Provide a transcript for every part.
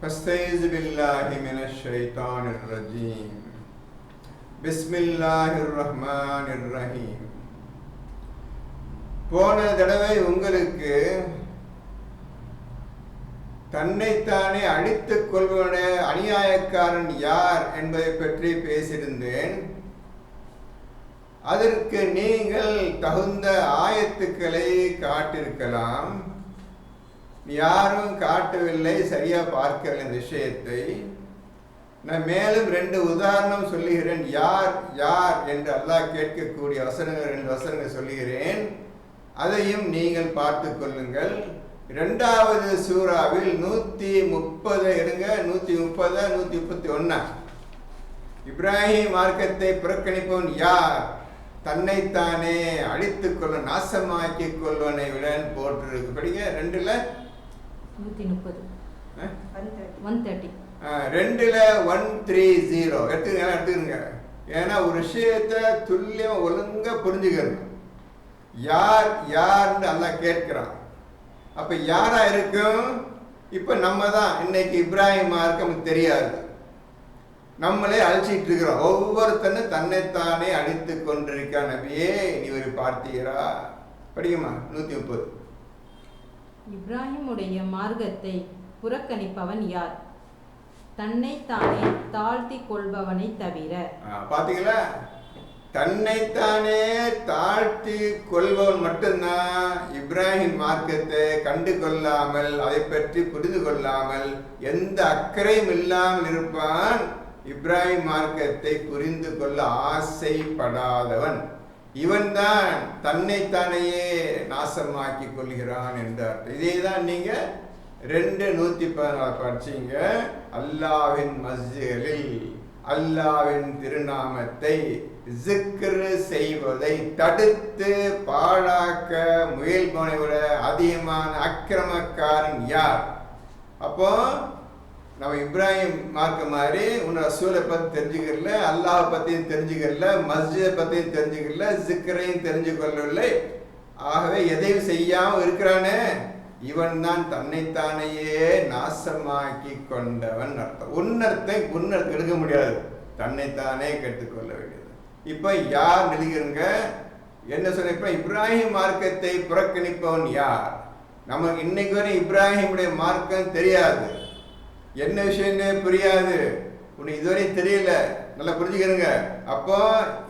فاستعذ بالله من الشيطان الرجيم بسم الله الرحمن الرحيم. போன தடவை உங்களுக்கு தன்னைத்தானே அழித்துக் கொள்வன அநியாயக்காரன் யார் என்பதை பற்றி பேசியிருந்தேன். அதற்கு நீங்கள் தகுந்த ஆயத்துக்களை காட்டிருக்கலாம். யாரும் காட்டவில்லை, சரியா பார்க்கவில்லை இந்த விஷயத்தை. நான் மேலும் 2 உதாரணம் சொல்லுகிறேன். யார் யார் என்று அல்லாஹ் கேட்கக்கூடிய வசனங்கள் 2 வசனங்கள் சொல்லுகிறேன். அதையும் நீங்கள் பார்த்து கொள்ளுங்கள். 2வது சூறாவில் 130 எடுங்க, 130 131. இப்ராஹிம் மார்க்கத்தை புறக்கணிப்பவன் யார்? தன்னைத்தானே அழித்துக் கொள்ள நாசமாக்கிக் கொள்வனை விட போட்டிருக்கு. படிங்க. 2ல 130 130 2ல 130 எடுத்துக்கங்க. ஏன்னா ஒரு விஷயத்தை துல்லியம் ஒழுங்கா புரிஞ்சுக்கணும். யார் யார்னு அல்லாஹ் கேட்கிறான். அப்ப யாரா இருக்கும்? இப்ப நம்ம தான் இன்னைக்கு இப்ராஹிம் மார்க்கம் தெரியாது, நம்மளே அழிச்சிட்டு இருக்கிறோம். ஒவ்வொருத்தனும் தன்னைத்தானே அழித்து கொண்டிருக்க. நபியே நீ ஒரு பார்த்தீரா? படிக்குமா. 130. இப்ராஹிமுடைய மார்க்கத்தை புறக்கணிப்பவன் யார்? தன்னைத்தானே தாழ்த்தி கொள்பவனை தவிர. பாத்தீங்களா? தன்னைத்தானே தாழ்த்தி கொள்பவன் மட்டும்தான் இப்ராஹிம் மார்க்கத்தை கண்டு கொள்ளாமல், அதை பற்றி புரிந்து கொள்ளாமல், எந்த அக்கறையும் இல்லாமல் இருப்பான். இப்ராஹிம் மார்க்கத்தை புரிந்து கொள்ள ஆசைப்படாதவன் இவன் தான் தன்னைத்தானையே நாசமாக்கி கொள்கிறான் என்றார். இதே தான் நீங்க 2:114 படிச்சீங்க. அல்லாஹ்வின் மஸ்ஜிதில் அல்லாஹ்வின் திருநாமத்தை ஜிக்ர் செய்வதை தடுத்து பாழாக்க முயல்பவனை விட அதிகமான அக்கிரமக்காரன் யார்? அப்போ நம்ம இப்ராஹிம் மார்க்க மாதிரி உன்னை ரசூலை பற்றி தெரிஞ்சுக்கல, அல்லாஹ் பற்றியும் தெரிஞ்சுக்கல, மஸ்ஜிதை பற்றியும் தெரிஞ்சுக்கல, ஜிக்கரையும் தெரிஞ்சு கொள்ளவில்லை. ஆகவே எதையும் செய்யாமல் இருக்கிறானே இவன் தான் தன்னைத்தானையே நாசமாக்கி கொண்டவன் அர்த்தம். உன்னத்தை எடுக்க முடியாது, தன்னைத்தானே கெட்டுக்கொள்ள வேண்டியது. இப்ப யார் நெழுகிறங்க என்ன சொன்ன? இப்ப இப்ராஹிம் மார்க்கத்தை புறக்கணிப்பவன் யார்? நமக்கு இன்னைக்கு வரை இப்ராஹிமுடைய மார்க்கம் தெரியாது, என்ன விஷயமே புரியாது, உனக்கு இதுவரை தெரியல. நல்லா புரிஞ்சுக்கிறங்க. அப்போ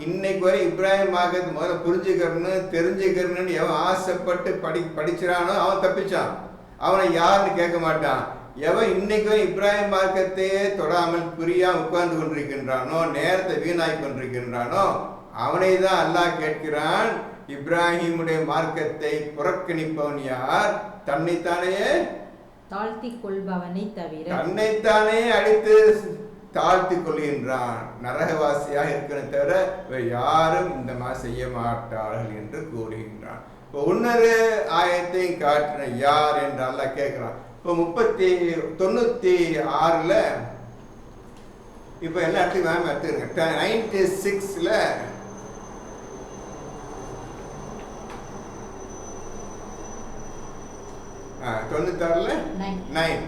இன்னைக்கு வரை இப்ராஹிம் மார்க்கத்தை முதல்ல புரிஞ்சுக்கணும், தெரிஞ்சுக்கணும்னு எவன் ஆசைப்பட்டு படிச்சிடானோ அவன் தப்பிச்சான். அவனை யாருன்னு கேட்க மாட்டான். எவன் இன்னைக்கு வரை இப்ராஹிம் மார்க்கத்தையே தொடாமல் புரியாம உட்கார்ந்து கொண்டிருக்கின்றானோ, நேரத்தை வீணாய் கொண்டிருக்கின்றானோ, அவனை தான் அல்லாஹ் கேட்கிறான். இப்ராஹிமுடைய மார்க்கத்தை புறக்கணிப்பவன் யார்? தன்னைத்தானே தாழ்த்தி கொள்பவனை தவிர. தன்னைத்தானே அடித்து தாழ்த்தி கொள்கின்றான், நரகவாசியாக இருக்கிறத தவிர யாரும் இந்த மாதிரி செய்ய மாட்டார்கள் என்று கூறுகின்றான். இப்போ இன்னொரு ஆயத்தையும் காட்டின யார் என்று அல்லாஹ் கேட்கிறான். இப்போ 96ல இப்போ எல்லா இடத்துக்கும் வேணும் எடுத்துருங்க. 96ல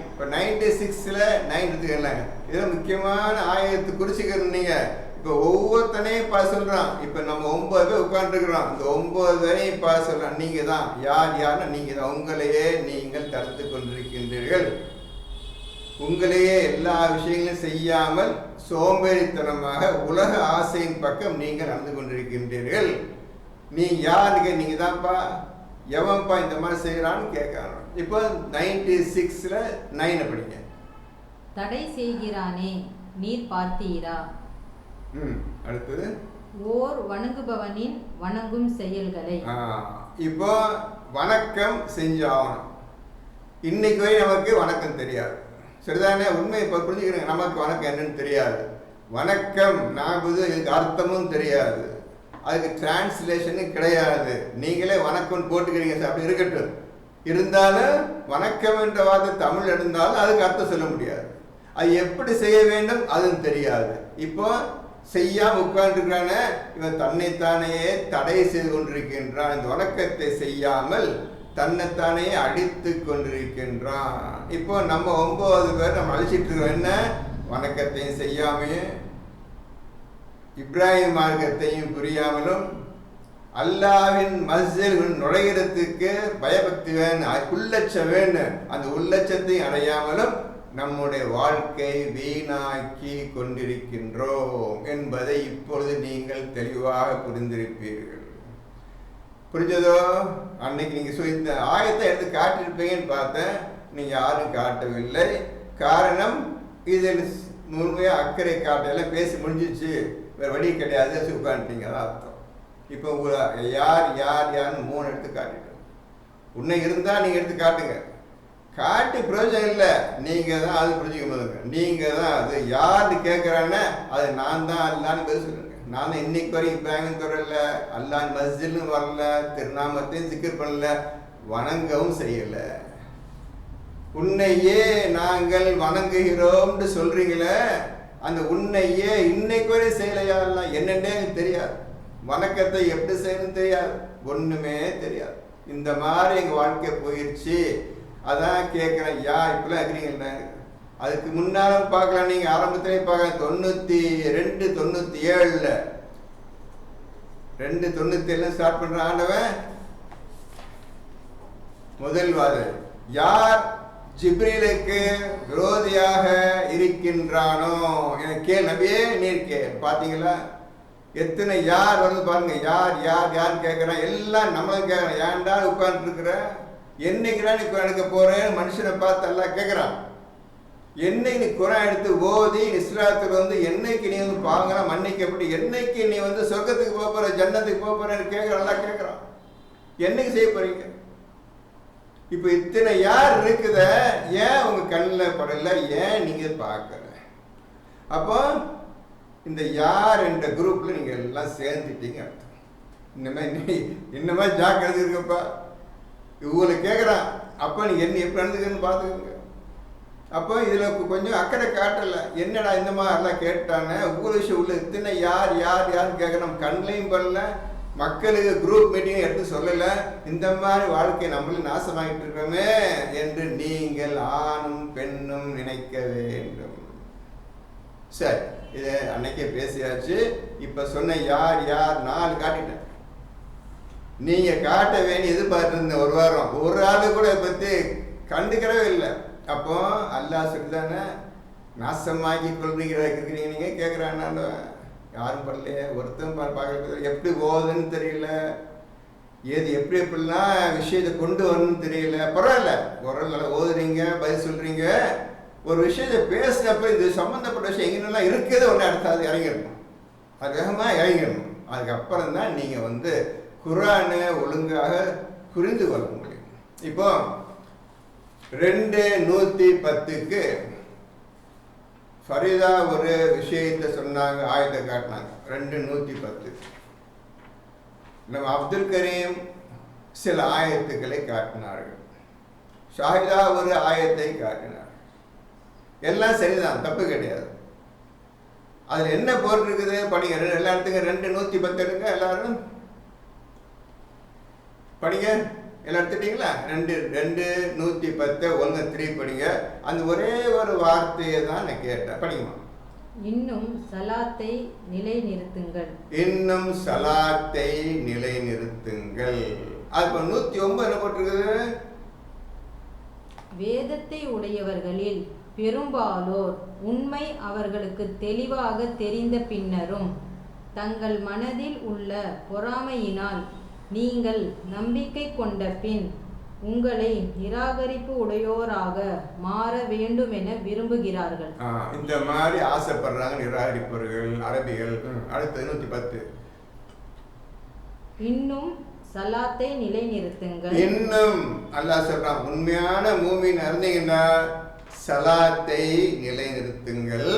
இப்போ 96ல 9 எடுத்துக்கலாம். இதெல்லாம் முக்கியமான ஆயத்து குறிச்சுக்கணும். நீங்க இப்போ ஒவ்வொருத்தனையும் பா சொல்றான். இப்போ நம்ம 9 பேர் உட்காந்துருக்கிறோம். இந்த 9 பேரையும் பா சொல்றான். நீங்க தான் யாருன்னா நீங்க தான். உங்களையே நீங்கள் தடுத்து கொண்டிருக்கின்றீர்கள். உங்களையே எல்லா விஷயங்களும் செய்யாமல் சோம்பேறித்தனமாக உலக ஆசையின் பக்கம் நீங்கள் நடந்து கொண்டிருக்கின்றீர்கள். நீ யாருக்கு? நீங்க தான்ப்பா. எவன்ப்பா இந்த மாதிரி செய்யறான்னு கேட்கறான். இப்போ 96ல 9 படிங்க. தடை செய்கிறானே நீர் பார்த்தீரா? அடுத்தது ஓர் வணங்குபவனின் வணங்கும் செயல்களை. இப்போ வணக்கம் செஞ்சாகணும். இன்னைக்கு வரை நமக்கு வணக்கம் தெரியாது, சரிதானே? உண்மை இப்போ புரிஞ்சுக்கிறேன். நமக்கு வணக்கம் என்னன்னு தெரியாது. வணக்கம் நாபுது இதுக்கு அர்த்தமும் தெரியாது, அதுக்கு டிரான்ஸ்லேஷனும் கிடையாது. நீங்களே வணக்கம் போட்டுக்கிறீங்க சார், அப்படி இருக்கட்டும். இருந்தாலும் வணக்கம் என்ற வார்த்தை தமிழ் இருந்தாலும் அதுக்கு அர்த்தம் சொல்ல முடியாது. அது எப்படி செய்ய வேண்டும் அதுவும் தெரியாது. இப்போ செய்யாம உட்கார்ந்துருக்கான இவன் தன்னைத்தானே தடை செய்து கொண்டிருக்கின்றான். இந்த வணக்கத்தை செய்யாமல் தன்னைத்தானே அடித்து கொண்டிருக்கின்றான். இப்போ நம்ம 9 பேர் நம்ம அழிச்சிட்டு இருக்கோம். என்ன? வணக்கத்தையும் செய்யாமையே, இப்ராஹிம் மார்க்கத்தையும் புரியாமலும், அல்லாவின் மஸ்ஜித் நுழைகிறதுக்கு பயபக்தி வேணும், உள்ளட்சம் வேணும், அந்த உள்ளட்சத்தை அடையாமலும் நம்முடைய வாழ்க்கை வீணாக்கி கொண்டிருக்கின்றோம் என்பதை இப்பொழுது நீங்கள் தெளிவாக புரிந்திருப்பீர்கள். புரிஞ்சதோ? அன்னைக்கு நீங்க இந்த ஆயத்தை எடுத்து காட்டியிருப்பீங்கன்னு பார்த்தேன், நீங்க யாரும் காட்டவில்லை. காரணம், இதில் முழுமையா அக்கறை காட்டல, பேசி முடிஞ்சிச்சு, வேற வழி கிடையாது, உட்காந்துட்டீங்க, அதான் அர்த்தம். இப்போ யார் யார் யாருன்னு 3 எடுத்து காட்டிட்டோம். உன்னை இருந்தா நீங்க எடுத்து காட்டுங்க, காட்டி பிரயோஜனம் இல்லை, நீங்க தான் அது புரிஞ்சுக்க போதுங்க. நீங்க தான் அது யாருன்னு கேட்குறான்னு அது நான் தான் அல்லான்னு பேர் சொல்லுங்க. நான் தான் இன்னைக்கு வரைக்கும் இப்ராஹிம் தொடரல, அல்லாஹ் மஸ்ஜிதும் வரல, திருநாமத்தையும் சிக்கர் பண்ணல, வணங்கவும் செய்யல. உன்னையே நாங்கள் வணங்குகிறோம்னு சொல்றீங்களே, அந்த உன்னையே இன்னைக்கு வரை செய்யலையா? என்னன்னே தெரியாது, வணக்கத்தை எப்படி செய்யணும்னு தெரியாது, ஒண்ணுமே தெரியாது. இந்த மாதிரி எங்க வாழ்க்கை போயிடுச்சு. அதான் கேட்குறேன், இப்பெல்லாம் இருக்கிறீங்களா? அதுக்கு முன்னாலும் பார்க்கலாம், நீங்க ஆரம்பத்திலே பார்க்கலாம். 92 97 297 ஸ்டார்ட் பண்ற ஆண்டவன் முதல் வாதம், யார் ஜிப்ரீலுக்கு விரோதியாக இருக்கின்றானோ எனக்கு நபியே நீர் பாத்தீங்களா? எத்தனை யார் வந்து பாருங்க, யார் யார் யார் கேட்குறான், எல்லாம் நம்மளும் கேட்குறான். ஏன்டா உட்கார்ந்து இருக்கிற, என்னைக்குதான் நீ எடுக்க போறேன்னு மனுஷனை பார்த்து எல்லாம் கேட்குறான். என்னைக்கு நீ குரான் எடுத்து ஓதி இஸ்லாத்துக்கு வந்து என்னைக்கு நீ வந்து பாங்கலாம் மன்னிக்கப்பட்டு என்னைக்கு நீ வந்து சொர்க்கத்துக்கு போக போற, ஜன்னத்துக்கு போக போறேன்னு எல்லாம் கேட்குறான். என்னைக்கு செய்ய போறீங்க? இப்போ இத்தனை யார் இருக்குத, ஏன் உங்க கண்ணில் படல, ஏன் நீங்க பார்க்கல? அப்போ இந்த யார் என்ற குரூப்ல நீங்க எல்லாம் சேர்ந்துட்டீங்க அர்த்தம். இன்னமே ஜாக்கிரதை இருக்கப்பா, இவங்களை கேட்குறான். அப்போ நீ என்ன எப்படி நடந்துக்கன்னு பார்த்துக்கோங்க. அப்போ இதில் கொஞ்சம் அக்கறை காட்டலை. என்னடா இந்த மாதிரிலாம் கேட்டாங்க, ஒவ்வொரு விஷயம் உள்ள இத்தனை யார் யார் யாருன்னு கேட்குறோம், கண்ணையும் பண்ணல, மக்களுக்கு குரூப் மீட்டிங் எடுத்து சொல்லலை. இந்த மாதிரி வாழ்க்கை நம்மளும் நாசமாகிட்டு இருக்கிறோமே என்று நீங்கள் ஆணும் பெண்ணும் நினைக்க வேண்டும். சரி, இதை அன்னைக்கே பேசியாச்சு. இப்போ சொன்ன யார் யார் 4 காட்டிட்டேன். நீங்க காட்ட வேண்டி எதிர்பார்த்து இருந்த ஒரு வாரம் ஒரு ஆளு கூட பத்தி கண்டுக்கிறவே இல்லை. அப்போ அல்லாஹ் சொல்லிதானே நாசமாக்கி கொள்றீங்க நீங்க கேட்குறான்னு யாரும் பண்ணலையே, ஒருத்தன் பார்க்க எப்படி ஓதுன்னு தெரியல, ஏது எப்படி எப்படிலாம் விஷயத்தை கொண்டு வரணும்னு தெரியல. பரவாயில்ல, ஒரு ஓதுறீங்க, பதில் சொல்றீங்க, ஒரு விஷயத்தை பேசுறப்ப இது சம்மந்தப்பட்ட விஷயம் எங்கெல்லாம் இருக்குது ஒன்று அடுத்து அது இறங்கிடணும், அது வேகமாக இறங்கிடணும். அதுக்கப்புறம் தான் நீங்க வந்து குர்ஆனை ஒழுங்காக புரிந்து கொள்ள முடியும். இப்போ 2:110க்கு ஃபரிதா ஒரு விஷயத்தை சொன்னாங்க, ஆயத்தை காட்டினாங்க. 2:110 நம்ம அப்துல் கரீம் சில ஆயத்துக்களை காட்டினார்கள், ஷாஹிதா ஒரு ஆயத்தை காட்டினார். எல்லாம் சரிதான், தப்பு கிடையாது. அதுல என்ன போட்டிருக்குது படிங்க, எல்லா இடத்துக்கும் 2:110 எடுங்க, எல்லாரும் படிங்க. எல்லாம் எடுத்துட்டீங்களா? 2:110 1:3 படிங்க. அந்த ஒரே ஒரு வார்த்தையை தான் நான் கேட்டேன், படிங்கம்மா. இன்னும் சலாத்தை நிலைநிறுத்துங்கள். இன்னும் சலாத்தை நிலைநிறுத்துங்கள். அது 109 என்ன போட்டிருக்குது? வேதத்தை உடையவர்களில் பெரும்பாலோர் உண்மை அவர்களுக்கு தெளிவாக தெரிந்த பின்னரும் தங்கள் மனதில் உள்ள பொறாமையினால் நீங்கள் நம்பிக்கை கொண்ட பின் உங்களை நிராகரிப்பு உடையோராக மாற வேண்டும் என விரும்புகிறார்கள். இந்த மாதிரி ஆசைப்படுறாங்க நிராகரிப்பவர்கள் அரபிகள். அடுத்து 110 இன்னும் சலாத்தை நிலைநிறுத்துங்கள். இன்னும் அல்லாஹ் சொல்றான், உண்மையான மூமின் இருந்தீங்கன்னா சலாத்தை நிலைநிறுத்துங்கள்,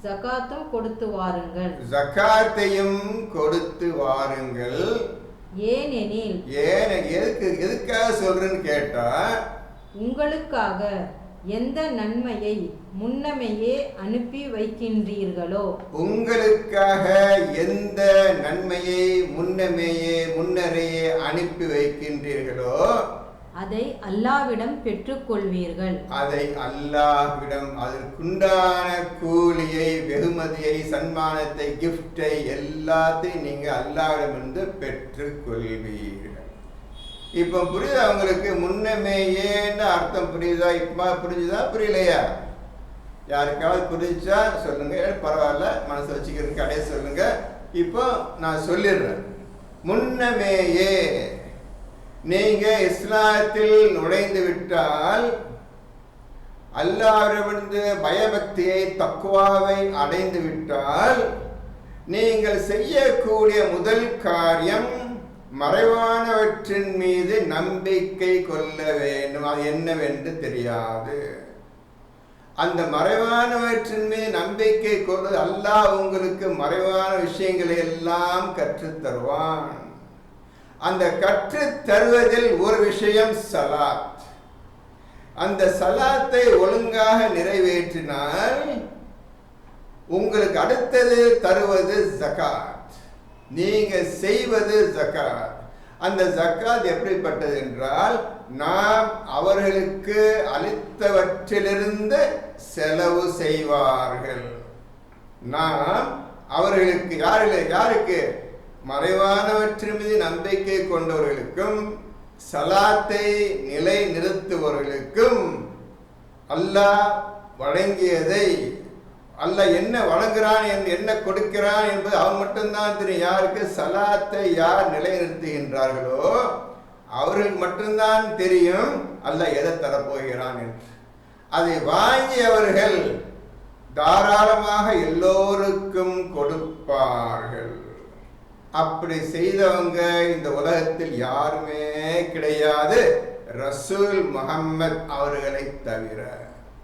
ஜகாத்தும் கொடுத்து வாருங்கள். ஜகாத்தையும் கொடுத்து வாருங்கள். ஏனெனில் எதுக்காக சொல்றேன்னு கேட்டா, உங்களுக்காக எந்த நன்மையை முன்னமையே அனுப்பி வைக்கின்றீர்களோ, உங்களுக்காக எந்த நன்மையை முன்னரையே அனுப்பி வைக்கின்றீர்களோ அதை அல்லாவிடம் பெற்றுக்கொள்வீர்கள். அதை அல்லாஹ்விடம் அதற்குண்டான கூலியை, வெகுமதியை, சன்மானத்தை, கிஃப்டை எல்லாத்தையும் நீங்க அல்லாஹ்விடமிருந்து பெற்றுக்கொள்வீர்கள். இப்போ புரியுதா உங்களுக்கு? முன்னமேயேன்னு அர்த்தம் புரியுதா? இப்போ புரிஞ்சுதா புரியலையா? யாருக்காவது புரிஞ்சா சொல்லுங்க, பரவாயில்ல, மனசு வச்சுக்கிறதுக்கு அடைய சொல்லுங்க. இப்போ நான் சொல்லிடுறேன். முன்னமேயே நீங்க இஸ்லாத்தில் நுழைந்து விட்டால், அல்லாஹ்விடமிருந்து பயபக்தியை, தக்வாவை அடைந்து விட்டால், நீங்கள் செய்யக்கூடிய முதல் காரியம் மறைவானவற்றின் மீது நம்பிக்கை கொள்ள வேண்டும். அது என்னவென்று தெரியாது. அந்த மறைவானவற்றின் மீது நம்பிக்கை கொள்வது, அல்லாஹ் உங்களுக்கு மறைவான விஷயங்களை எல்லாம் கற்றுத் தருவான். அந்த கற்றுத் தருவதில் ஒரு விஷயம் சலாத். அந்த சலாத்தை ஒழுங்காக நிறைவேற்றினால் உங்களுக்கு அடுத்தது தருவது ஜகாத். நீங்க செய்வது ஜகாத். அந்த ஜகாத் எப்படிப்பட்டது என்றால், நாம் அவர்களுக்கு அளித்தவற்றிலிருந்து செலவு செய்வார்கள். நாம் அவர்களுக்கு, யாருக்கு? மறைவானவற்றின் மீது நம்பிக்கை கொண்டவர்களுக்கும் சலாத்தை நிலை நிறுத்துபவர்களுக்கும் அல்லாஹ் வழங்கியதை, அல்லாஹ் என்ன வழங்குறான், என்ன கொடுக்கிறான் என்பது அவன் மட்டும்தான் தெரியும். யாருக்கு? சலாத்தை யார் நிலைநிறுத்துகின்றார்களோ அவர்களுக்கு மட்டும்தான் தெரியும் அல்லாஹ் எதை தரப்போகிறான் என்று. அதை வாங்கியவர்கள் தாராளமாக எல்லோருக்கும் கொடுப்பார்கள். அப்படி செய்தவங்க இந்த உலகத்தில் யாருமே கிடையாது, ரசூல் முஹம்மத் அவர்களை தவிர.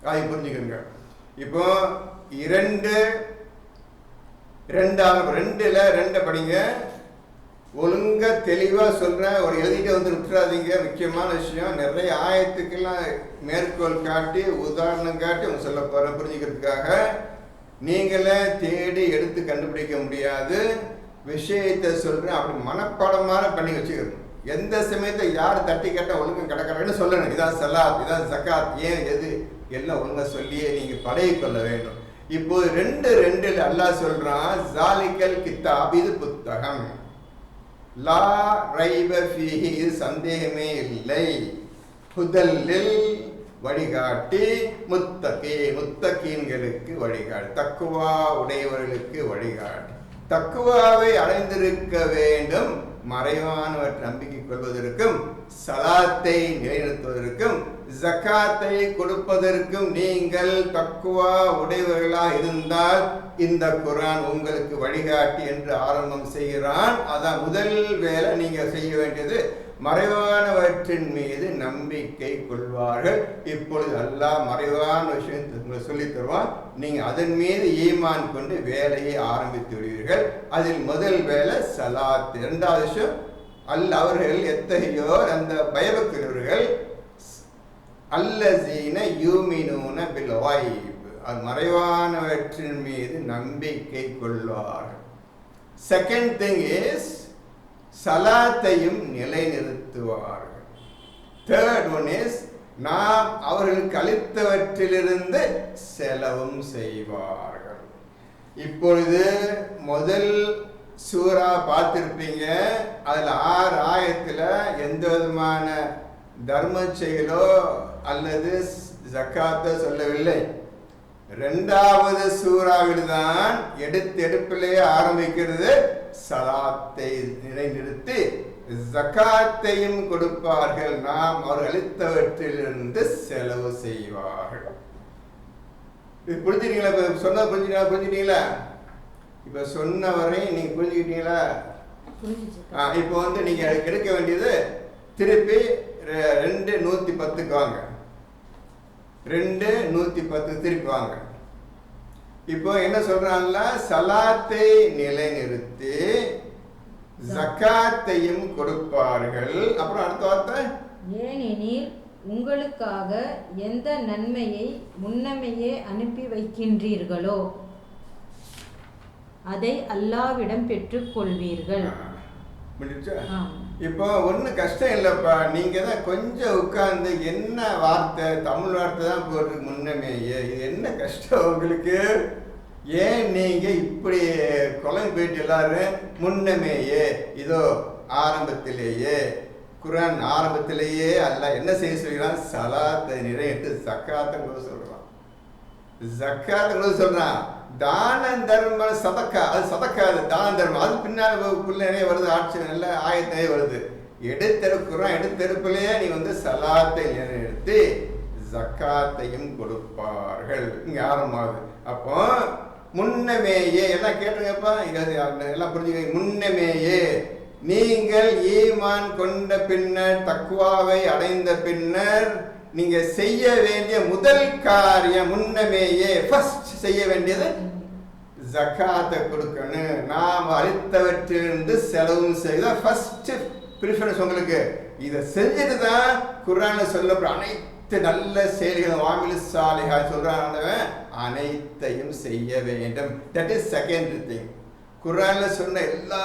அதை புரிஞ்சுக்கோங்க. இப்போ 2:2 படிங்க. ஒழுங்கா தெளிவா சொல்றேன். ஒரு எழுதிட்டு வந்து விட்டுறாதீங்க. முக்கியமான விஷயம். நிறைய ஆயத்துக்கெல்லாம் மேற்கோள் காட்டி, உதாரணம் காட்டி அவங்க சொல்ல போறேன் புரிஞ்சுக்கிறதுக்காக. நீங்களே தேடி எடுத்து கண்டுபிடிக்க முடியாது விஷயத்தை சொல்றேன். அப்படி மனப்பாடமான பண்ணி வச்சுக்கணும். எந்த சமயத்தை யார் தட்டி கேட்டால் ஒழுங்கு கிடக்கிறேன்னு சொல்லணும். இதான் சலாத், இதான் ஜகாத், ஏன் எது எல்லாம் ஒழுங்கா சொல்லியே நீங்க பழகி கொள்ள வேண்டும். இப்போ 2:2 அல்லாஹ் சொல்றான், ஜாலிகல் கித்தாப், இது புத்தகம், லா ரைப ஃபீஹி, இது சந்தேகமே இல்லை, ஹுதல்லில் வழிகாட்டி, முத்தகீன்களுக்கு வழிகாட்டி, தக்குவா உடையவர்களுக்கு வழிகாட்டி. தக்குவாவை அடைந்திருக்க வேண்டும். மறைவானவற்றை நம்பிக்கை கொள்வதற்கும், சலாத்தை நிலைநிறுத்துவதற்கும், ஜகாத்தை கொடுப்பதற்கும் நீங்கள் தக்குவா உடையவர்களாக இருந்தால் இந்த குர்ஆன் உங்களுக்கு வழிகாட்டி என்று ஆரம்பம் செய்கிறான். அதான் முதல் வேலை. நீங்க செய்ய வேண்டியது மறைவானவற்றின் மீது நம்பிக்கை கொள்வார்கள். இப்பொழுது அல்லாஹ் மறைவான விஷயத்தை சொல்லி தருவான். நீங்க அதன் மீது ஈமான் கொண்டு வேலையை ஆரம்பித்து விடுவீர்கள். அதில் முதல் வேலை சலாத். 2வது விஷயம், அவர்கள் எத்தகையோர்? அந்த பயபக்தர்கள், அல்லஸீன யூமினூன பில் கைப், அது மறைவானவற்றின் மீது நம்பிக்கை கொள்வார்கள். செகண்ட் திங் இஸ், சலாத்தையும் நிலைநிறுத்துவார்கள். தேர்ட் ஒன் இஸ், நாம் அவர்களுக்கு அளித்தவற்றிலிருந்து செலவும் செய்வார்கள். இப்பொழுது முதல் சூரா பார்த்திருப்பீங்க. அதுல 6 ஆயத்துல எந்த விதமான தர்ம செயலோ அல்லது ஜக்காத்தோ சொல்லவில்லை. 2வது சூறாவில் தான் எடுப்பிலே ஆரம்பிக்கிறது. சலாத்தை நிலைநிறுத்தி ஜக்காத்தையும் கொடுப்பார்கள். நாம் அவர்கள் அளித்தவற்றிலிருந்து செலவு செய்வார்கள். இது புரிஞ்சுட்டீங்களா? இப்ப சொன்ன புரிஞ்சுட்டீங்களா? இப்ப சொன்ன வரை நீங்க புரிஞ்சுக்கிட்டீங்களா? இப்போ நீங்க எடுக்க வேண்டியது, திருப்பி 2:110 வாங்க. 2:110 திருப்பி வாங்க. இப்போ என்ன சொல்றாங்கல்ல, சலாத்தை நிலைநிறுத்தி ஜகாத்தையும் கொடுப்பார்கள். அப்புறம் அடுத்த வார்த்தை, ஏனெனில் உங்களுக்காக எந்த நன்மையை முன்னமையே அனுப்பி வைக்கின்றீர்களோ அதை அல்லாவிடம் பெற்றுக்கொள்வீர்கள். முடிஞ்சா? இப்போ ஒன்றும் கஷ்டம் இல்லைப்பா. நீங்கள் தான் கொஞ்சம் உட்கார்ந்து என்ன வார்த்தை, தமிழ் வார்த்தை தான் போட்டிருக்கு முன்னமேயே. இது என்ன கஷ்டம் உங்களுக்கு? ஏன் நீங்கள் இப்படி குழம்பு போயிட்டு எல்லாரும் முன்னமேயே இதோ ஆரம்பத்திலேயே குர்ஆன் ஆரம்பத்திலேயே அல்லாஹ் என்ன செய்ய சொல்கிறான்? சலாத்தை நிறைவேற்று ஜக்காத்தை கூட சொல்கிறான். ஜக்காத்தை கூட சொல்கிறான். தானம் தர்மம் சதக்கா, அது சதக்கா, அது தான தர்மம். அது பின்னால் நிறைய வருது, ஆட்சி நல்ல ஆயத்திலே வருது. எடுத்தெடுக்குறான். எடுத்தெடுப்பிலேயே நீ சலாத்தை நிறுத்தி ஜக்காத்தையும் கொடுப்பார்கள். இங்கே ஆரம்பமாகுது. அப்போ முன்னமேயே எல்லாம் கேட்டுங்கப்பா, எல்லாம் புரிஞ்சுக்க. முன்னமேயே நீங்கள் ஈமான் கொண்ட பின்னர், தக்குவாவை அடைந்த பின்னர் நீங்க செய்ய வேண்டிய முதல் காரியம், முன்னமேயே ஃபர்ஸ்ட் செய்ய வேண்டியது ஜக்காத்தை கொடுக்கணும். நாம் அளித்தவற்றிலிருந்து செலவு செய்த ஃபர்ஸ்ட் ப்ரிஃபரன்ஸ் உங்களுக்கு. இதை செஞ்சுட்டு தான் குர்ஆன்ல சொல்லப்படுற அனைத்து நல்ல செயல்களும் வாமிலு சாலிஹா சொல்றாங்க, அனைத்தையும் செய்ய வேண்டும். That is second thing. குர்ஆன்ல சொன்ன எல்லா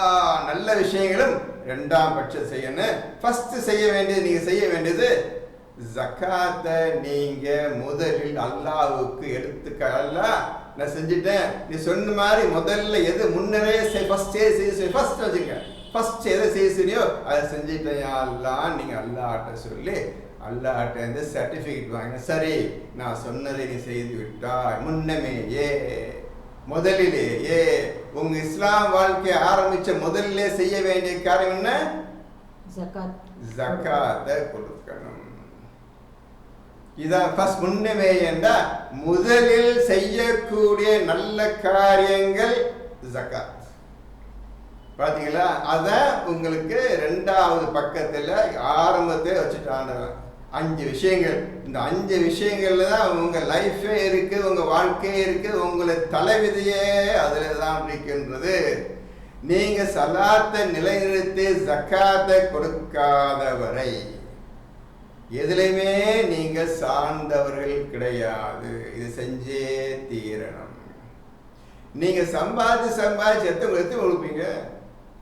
நல்ல விஷயங்களும் இரண்டாம் பட்சம் செய்யணும். ஃபர்ஸ்ட் செய்ய வேண்டியது, நீங்க செய்ய வேண்டியது ஜக்காத்தை நீங்க முதலில் அல்லாஹ்வுக்கு அல்லாஹ் நான் செஞ்சுட்டேன், நீ சொன்ன மாதிரி முதல்ல எது முன்னரே ஃபர்ஸ்ட் வச்சுக்க. ஃபர்ஸ்ட் எதை செய்யறியோ அதை செஞ்சுட்டேன் அல்லாஹ், நீங்க அல்லாஹ்ட்ட சொல்லி அல்லாஹ்ட்ட சர்டிஃபிகேட் வாங்க. சரி, நான் சொன்னதை நீ செய்து விட்டாய். முன்னமேயே முதலிலேயே உங்க இஸ்லாம் வாழ்க்கை ஆரம்பிச்ச முதல்ல செய்ய வேண்டிய காரியம் என்ன? ஜக்காத்தை கொடுக்கணும். இதான் ஃபர்ஸ்ட். முன்னமே என்றால் முதலில் செய்யக்கூடிய நல்ல காரியங்கள் ஜக்காத். பாத்தீங்களா? அதான் உங்களுக்கு ரெண்டாவது பக்கத்துல ஆரம்பத்தில் வச்சுட்டாங்க 5 விஷயங்கள். இந்த 5 விஷயங்கள்ல தான் உங்க லைஃபே இருக்கு, உங்க வாழ்க்கையே இருக்கு, உங்களை தலைவிதியே அதுல தான் இருக்கின்றது. நீங்க சலாத்தை நிலைநிறுத்தி ஜக்காத்தை கொடுக்காதவரை எதுலையுமே நீங்க சார்ந்தவர்கள் கிடையாது. இது செஞ்சே தீரணும். நீங்க சம்பாதிச்சு எத்தனை கொடுப்பீங்க?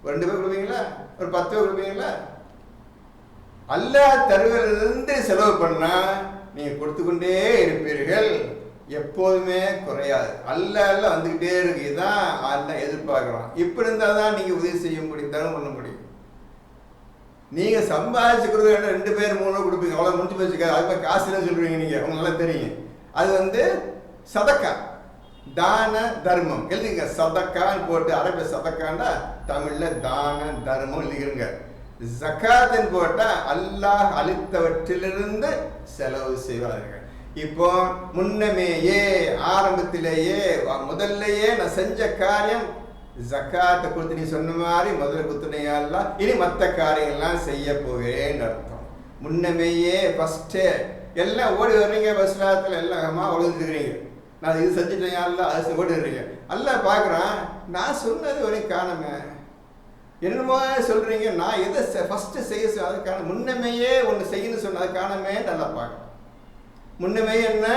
2 பேர் கொடுப்பீங்களா? ஒரு 10 பேர் கொடுப்பீங்களா? அல்லாஹ் தருவதிலிருந்து செலவு பண்ணா நீங்க கொடுத்து கொண்டே இருப்பீர்கள், எப்போதுமே குறையாது. அல்லாஹ் வந்துகிட்டே இருக்கு. இதுதான் அல்லாஹ் எதிர்பார்க்கலாம். இப்படி இருந்தால் தான் நீங்க உதவி செய்ய முடியும், தரம் பண்ண முடியும். நீங்க சம்பாதிச்சு கொடுக்க 2 பேர் 3 பேர் கொடுப்பீங்க, அவ்வளவு முடிஞ்சு போச்சுக்க. அது காசுல சொல்றீங்க நீங்க, உங்களுக்கு நல்லா தெரியும். அது சதக்கா, தான தர்மம். எழுதிங்க சதக்கான்னு போட்டு, அரபில் சதக்கான்னா தமிழ்ல தான தர்மம் எழுதிக்கிறங்க. ஜக்காத்தின் போட்டா அல்லாஹ் அளித்தவற்றிலிருந்து செலவு செய்வார்கள். இப்போ முன்னமேயே ஆரம்பத்திலேயே முதல்லையே நான் செஞ்ச காரியம் ஜக்காத்தை கொடுத்து, நீ சொன்ன மாதிரி முதல்ல குத்துனையால இனி மற்ற காரியங்கள்லாம் செய்ய போகிறேன்னு அர்த்தம். முன்னமேயே ஃபர்ஸ்டே எல்லாம் ஓடி வர்றீங்க, பஸ் நேரத்தில் எல்லாம் ஒழுங்குறீங்க. நான் இது செஞ்சுட்டேன், அது ஓடிடுறீங்க. எல்லாம் பார்க்குறான், நான் சொன்னது வரைக்கும் காணுமே, என்னமோ சொல்றீங்க. நான் எதை ஃபர்ஸ்ட் செய்ய அதுக்கான முன்னமேயே ஒன்று செய்யணும்னு சொன்ன அது காணமே நல்லா பார்க்க. முன்னமே என்ன?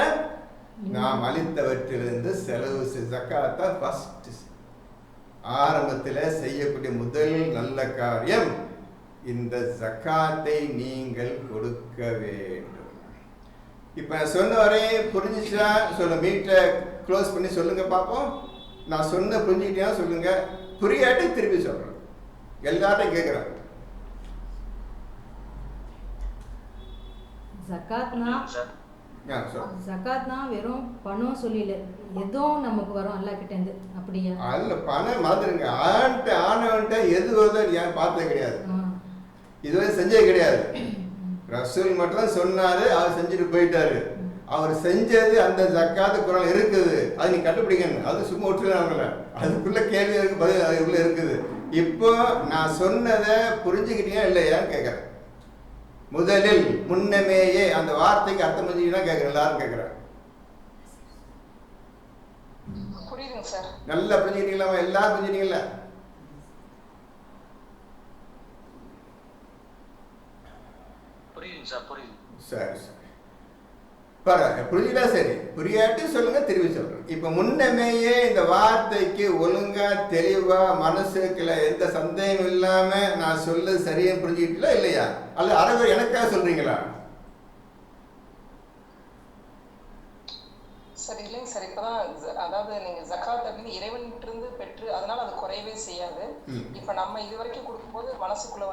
நாம் அளித்தவற்றிலிருந்து செலவு ஜக்காத்தா ஃபர்ஸ்ட் ஆரம்பத்தில் செய்யக்கூடிய முதல் நல்ல காரியம் இந்த ஜக்காத்தை நீங்கள் கொடுக்க வேண்டும். இப்போ நான் சொன்ன வரையே புரிஞ்சிச்சா? சொல்ல மீட்டை க்ளோஸ் பண்ணி சொல்லுங்க பார்ப்போம். நான் சொன்ன புரிஞ்சுக்கிட்டா சொல்லுங்க, புரியாட்டி திருப்பி சொல்றேன். எல்லார்ட்டையும் கேட்குறேன். ஜக்காத்னா வெறும் பணம் சொல்லல, ஏதோ நமக்கு வரும் அல்லா கிட்ட இருந்து. அப்படியா? அல்ல, பணம் மறந்துடுங்க. ஆனவன்ட்ட எது வருதோ ஏன் பார்த்தது கிடையாது, இதுவரை செஞ்சது கிடையாது. ரசூல் மட்டும் தான் சொன்னாரு, அவர் செஞ்சுட்டு போயிட்டாரு. அவர் செஞ்சது அந்த ஜக்காத்து குரான் இருக்குது, அது நீ கண்டுபிடிக்கணும். அது சும்மா விட்டுருக்காங்கல்ல, அதுக்குள்ள கேள்வி இருக்கு, பதில் அதுக்குள்ள இருக்குது. இப்போ நான் சொன்னதை புரிஞ்சுக்கிட்டீங்க இல்லையான்னு கேட்குறேன். முதலில் முன்னமேயே அந்த வார்த்தைக்கு அர்த்தம் புரிஞ்சுக்கிட்டா கேட்குறேன், எல்லாரும் கேட்குறேன். நல்லா புரிஞ்சுக்கிட்டீங்களா? எல்லாரும் புரிஞ்சுக்கிட்டீங்களா? சரி சரி. புரியல, சரி, புரியாட்டி சொல்லுங்க, திரும்பி சொல்றேன். இப்ப முன்னமேயே இந்த வார்த்தைக்கு ஒழுங்கா தெளிவா மனசுக்குள்ள எந்த சந்தேகம் இல்லாம நான் சொல்ல சரியா புரிஞ்சுக்கிட்டல இல்லையா? அல்ல அறவை எனக்காக சொல்றீங்களா? சரி, இல்லைங்க சார். இப்பதான் அதாவது நீங்க ஜக்காத் அப்படின்னு இறைவன்கிட்ட பெற்று அதனால அது குறையவே செய்யாது. இப்ப நம்ம இது வரைக்கும் கொடுக்கும்போது மனசுக்குள்ள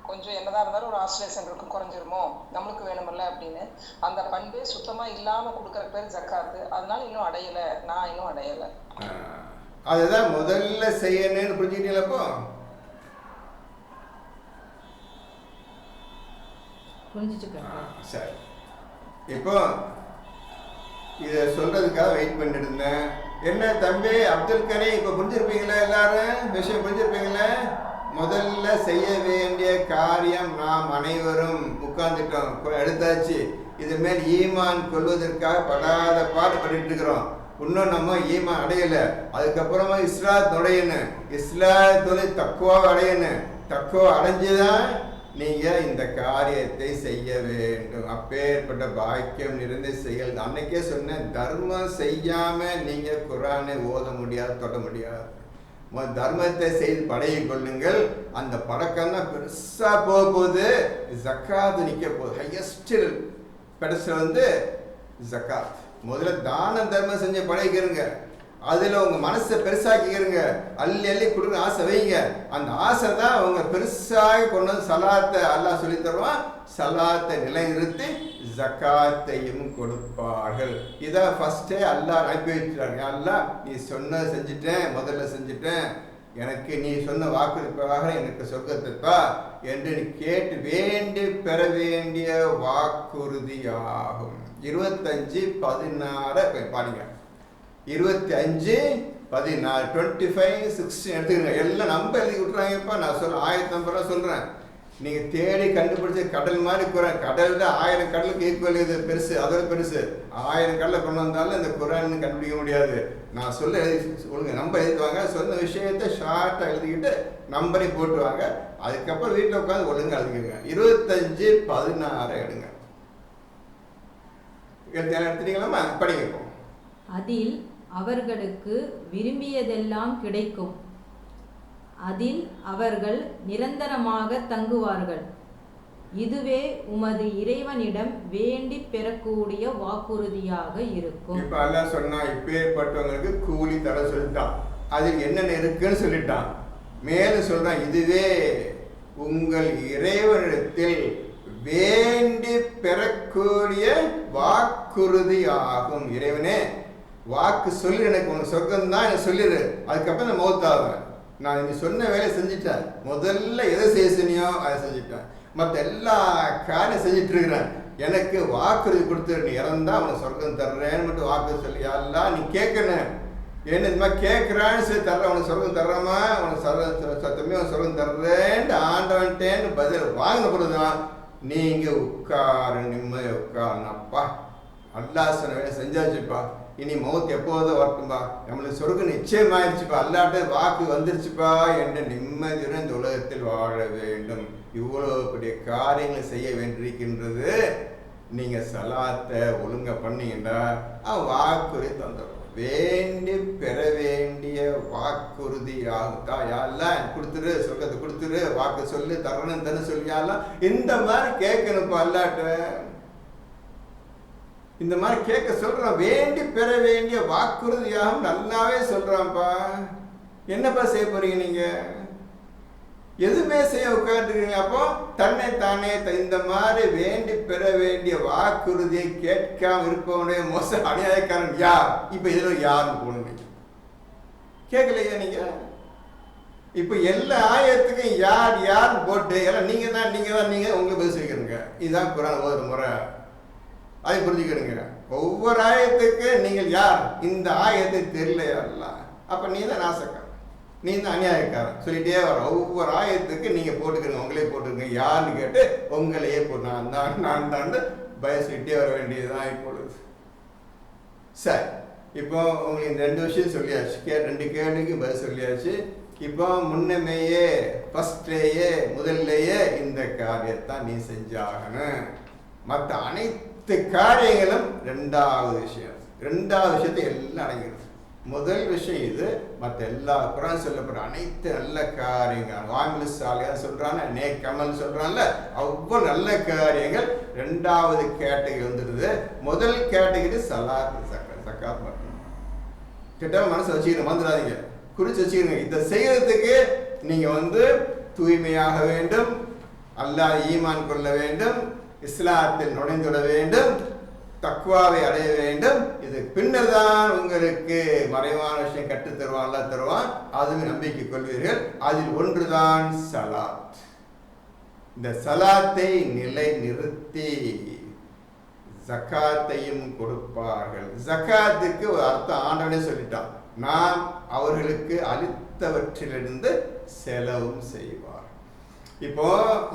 கொஞ்சம் என்னதான் இருந்தாலும் ஒரு ஆஸ்ட்ரேஷன் இருக்கும், குறைஞ்சிருமோ நம்மளுக்கு வேணுமில்ல அப்படின்னு. அந்த பண்பே சுத்தமா இல்லாம கொடுக்கற பேர் ஜக்காத்து. அதனால இன்னும் அடையல, நான் இன்னும் அடையல. அதுதான் முதல்ல செய்யணும்னு புரிஞ்சுக்கிட்டீங்களப்போ? சரி, இப்போ இதை சொல்றதுக்காக வெயிட் பண்ணிட்டு இருந்தேன். என்ன தம்பி அப்துல் கரீம், இப்போ புரிஞ்சிருப்பீங்களா? எல்லாரும் விஷயம் புரிஞ்சிருப்பீங்களா? முதல்ல செய்ய வேண்டிய காரியம் நாம் அனைவரும் உட்கார்ந்துட்டோம், எடுத்தாச்சு. இது மேல் ஈமான் கொள்வதற்காக படாத பாடுபட்டு இருக்கிறோம். இன்னும் நம்ம ஈமான் அடையல. அதுக்கப்புறமா இஸ்லாத் நுழையணும், இஸ்லாத்துல தக்குவா அடையணும். தக்குவா அடைஞ்சுதான் நீங்க இந்த காரியத்தை செய்ய வேண்டும். அப்பேற்பட்ட பாக்கியம் நிறைந்த செயல். அன்னைக்கே சொன்னேன், தர்மம் செய்யாம நீங்க குர்ஆனை ஓத முடியாது, தொட முடியாது. தர்மத்தை செய்து பழகி கொள்ளுங்கள். அந்த பழக்கம் தான் பெருசா போக போகுது. ஜக்காத் நிக்க போகுது. ஹையஸ்ட் பெருசு ஜக்காத். முதல்ல தான தர்மம் செஞ்சு பழகிக்கிறங்க. அதுல உங்க மனசை பெருசாக்கிக்கிறங்க. அள்ளி அள்ளி கொடுக்க ஆசை வைங்க. அந்த ஆசை தான் அவங்க பெருசாக கொண்டு வந்து சலாத்தை அல்லாஹ் சொல்லி தருவான். சலாத்தை நிலைநிறுத்தி ஜக்காத்தையும் கொடுப்பார்கள். இதான் ஃபர்ஸ்டே அல்லாஹ் அனுப்பி வச்சுட்டாங்க. அல்லாஹ் நீ சொன்ன செஞ்சுட்டேன், முதல்ல செஞ்சுட்டேன், எனக்கு நீ சொன்ன வாக்குறுதிக்காக எனக்கு சொர்க்கத்தை தா என்று நீ கேட்டு வேண்டி பெற வேண்டிய வாக்குறுதியாகும். 25:16 பாருங்க. 25:14 25:16 எடுத்துக்கங்க. எல்லாம் நம்ப எழுதி விட்டுறாங்கப்பா. நான் சொல்றேன், 1000 நம்பர் சொல்றேன். நீங்க தேடி கண்டுபிடிச்ச கடல் மாதிரி குரான். கடல்ல 1000 கடலுக்கு ஈக்குவல். இது பெருசு, அதோட பெருசு. 1000 கடலை கொண்டு வந்தாலும் இந்த குரான் கண்டுபிடிக்க முடியாது. நான் சொல்ல எழுதி ஒழுங்கு நம்பர் எழுதுவாங்க. சொன்ன விஷயத்தை ஷார்ட்டா எழுதிக்கிட்டு நம்பரை போட்டுவாங்க. அதுக்கப்புறம் வீட்டில் உட்காந்து ஒழுங்கு எழுதிக்கங்க. 25:16 எடுங்க. எடுத்துட்டீங்களாமா? படிங்க. அதில் அவர்களுக்கு விரும்பியதெல்லாம் கிடைக்கும். அதில் அவர்கள் நிரந்தரமாக தங்குவார்கள். இதுவே உமது இறைவனிடம் வேண்டி பெறக்கூடிய வாக்குறுதியாக இருக்கும். இப்ப அல்லாஹ் சொன்னா இப்பேற்பட்டவங்களுக்கு கூலி தர சொல்லிட்டான். அதில் என்னென்ன இருக்குன்னு சொல்லிட்டான். மேலும் சொல்றான், இதுவே உங்கள் இறைவனிடத்தில் வேண்டி பெறக்கூடிய வாக்குறுதி ஆகும். இறைவனே வாக்கு சொல்லி எனக்கு உனக்கு சொர்க்கம் தான் எனக்கு சொல்லிடு. அதுக்கப்புறம் நான் மௌத்தாவேன். நான் நீ சொன்ன வேலையை செஞ்சுட்டேன். முதல்ல எதை செய்ய சொன்னியோ அதை செஞ்சுட்டேன். மற்ற எல்லா காரியம் செஞ்சுட்டு இருக்கிறேன். எனக்கு வாக்குறுதி கொடுத்துரு, நீ இறந்தா உனக்கு சொர்க்கம் தர்றேன்னு மட்டும் வாக்கு சொல்லி எல்லாம் நீ கேட்கணும். என்ன இந்த மாதிரி கேட்குறான்னு சொல்லி தர்றேன், உனக்கு சொர்க்கம் தர்றமா, உனக்கு சத்தமே உனக்கு சொர்க்கம் தர்றேன்ட்டு ஆண்டவன்ட்டேன்னு பதில் வாங்கின பொழுதுதான் நீங்க உட்காரு, நிம்மதி உட்காருனப்பா. அல்லாஹ் சொன்ன வேலை செஞ்சாச்சுப்பா. இனி மௌத் எப்போதும் வரட்டும்பா, நம்மளுக்கு சொர்க்கம் நிச்சயமாயிருச்சுப்பா, அல்லாட்ட வாக்கு வந்துருச்சுப்பா என்று நிம்மதியுடன் இந்த உலகத்தில் வாழ வேண்டும். இவ்வளவு பெரிய காரியங்களை செய்ய வேண்டியிருக்கின்றது. நீங்க சலாத்தை ஒழுங்க பண்ணீங்கன்னா வாக்குறுதி தந்துடும். வேண்டி பெற வேண்டிய வாக்குறுதி யாரெல்லாம் கொடுத்துரு, சொர்க்கத்தை கொடுத்துரு, வாக்கு சொல்லு, தரணும் தானே சொல்லியாலாம் இந்த மாதிரி கேட்கணும்ப்பா. அல்லாட்ட இந்த மாதிரி கேட்க சொல்றான். வேண்டி பெற வேண்டிய வாக்குறுதியாகவும் நல்லாவே சொல்றான்ப்பா. என்னப்பா செய்ய போறீங்க? நீங்க எதுவுமே செய்ய உட்காந்துருக்கீங்க. அப்போ தன்னை தானே இந்த மாதிரி வேண்டி பெற வேண்டிய வாக்குறுதியை கேட்காம இருப்பவனே மோச அநியாயக்காரன் யார்? இப்ப இதுல யாருன்னு போனீங்க கேட்கலையா நீங்க? இப்ப எல்லா ஆயத்துக்கும் யார் யார் போட்டு எல்லாம் நீங்க தான் உங்களுக்கு பதில் செய்கிறீங்க. இதுதான் குர்ஆன் ஒரு முறை. அதை புரிஞ்சுக்கிறீங்க. ஒவ்வொரு ஆயத்துக்கு நீங்கள் யார்? இந்த ஆயத்தை தெரியலையா? அப்ப நீ தான் நாசக்காரன், நீ தான் அநியாயக்காரன் சொல்லிட்டே வர. ஒவ்வொரு ஆயத்துக்கு நீங்க போட்டுக்கிறீங்க, உங்களே போட்டுருங்க. யாருன்னு கேட்டு உங்களையே போட்டு நான் தான் பயம் சொல்லிட்டே வர வேண்டியதுதான் இப்பொழுது. சரி, இப்போ உங்களுக்கு இந்த 2 விஷயம் சொல்லியாச்சு. 2 கேள்விக்கு பதில் சொல்லியாச்சு. இப்போ முன்னமேயே ஃபர்ஸ்ட்லேயே முதல்லையே இந்த காரியத்தான் நீ செஞ்சாகணும். மற்ற அனைத்து அனைத்து காரியங்களும் ரெண்டாவது விஷயத்தை எல்லாம் அடங்கிடும். முதல் விஷயம் இது. மற்ற எல்லா குரான் சொல்லப்படுற அனைத்து நல்ல காரியங்கள், வாமிலு சாலிஹா சொல்றாங்க, நேக்கமல் சொல்றாங்கல்ல, அவ்வளவு நல்ல காரியங்கள் ரெண்டாவது கேட்டகரி வந்துடுது. முதல் கேட்டகரி சலாத், ஜக்காத் மட்டும். கிட்ட மனசு வச்சுக்கணும், வந்துடாதீங்க, குறிச்சு வச்சுக்கணும். இதை செய்யறதுக்கு நீங்க தூய்மையாக வேண்டும், அல்லாஹ் ஈமான் கொள்ள வேண்டும், இஸ்லாத்தில் நுழைந்துவிட வேண்டும், தக்வாவை அடைய வேண்டும். இது பின்னர் தான் உங்களுக்கு மறைவான விஷயம் கற்றுத் தருவான், அல்லாஹ் தருவான். அதுவும் நம்பிக்கை கொள்வீர்கள். அதில் ஒன்றுதான் சலாத். இந்த சலாத்தை நிலை நிறுத்தி ஜக்காத்தையும் கொடுப்பார்கள். ஜக்காத்துக்கு ஒரு அர்த்தம் ஆண்டவனே சொல்லிட்டான், நான் அவர்களுக்கு அளித்தவற்றிலிருந்து செலவும் செய்வார். இப்போ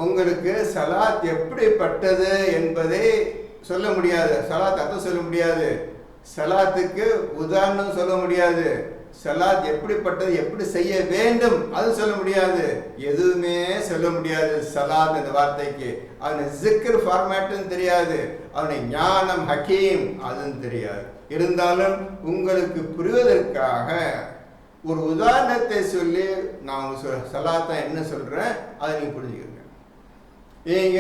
உங்களுக்கு சலாத் எப்படிப்பட்டது என்பதை சொல்ல முடியாது. சலாத் அர்த்தம் சொல்ல முடியாது. சலாத்துக்கு உதாரணம் சொல்ல முடியாது. சலாத் எப்படிப்பட்டது, எப்படி செய்ய வேண்டும் அது சொல்ல முடியாது. எதுவுமே சொல்ல முடியாது சலாத் என்ற வார்த்தைக்கு. அவனுக்கு ஜிக்ர் ஃபார்மேட்டும் தெரியாது, அவனுக்கு ஞானம் ஹக்கீம் அதுவும் தெரியாது. இருந்தாலும் உங்களுக்கு புரிவதற்காக ஒரு உதாரணத்தை சொல்லி நான் சலாத்தா என்ன சொல்றேன் அதை நீங்க புரிஞ்சுக்கிறீங்க. நீங்க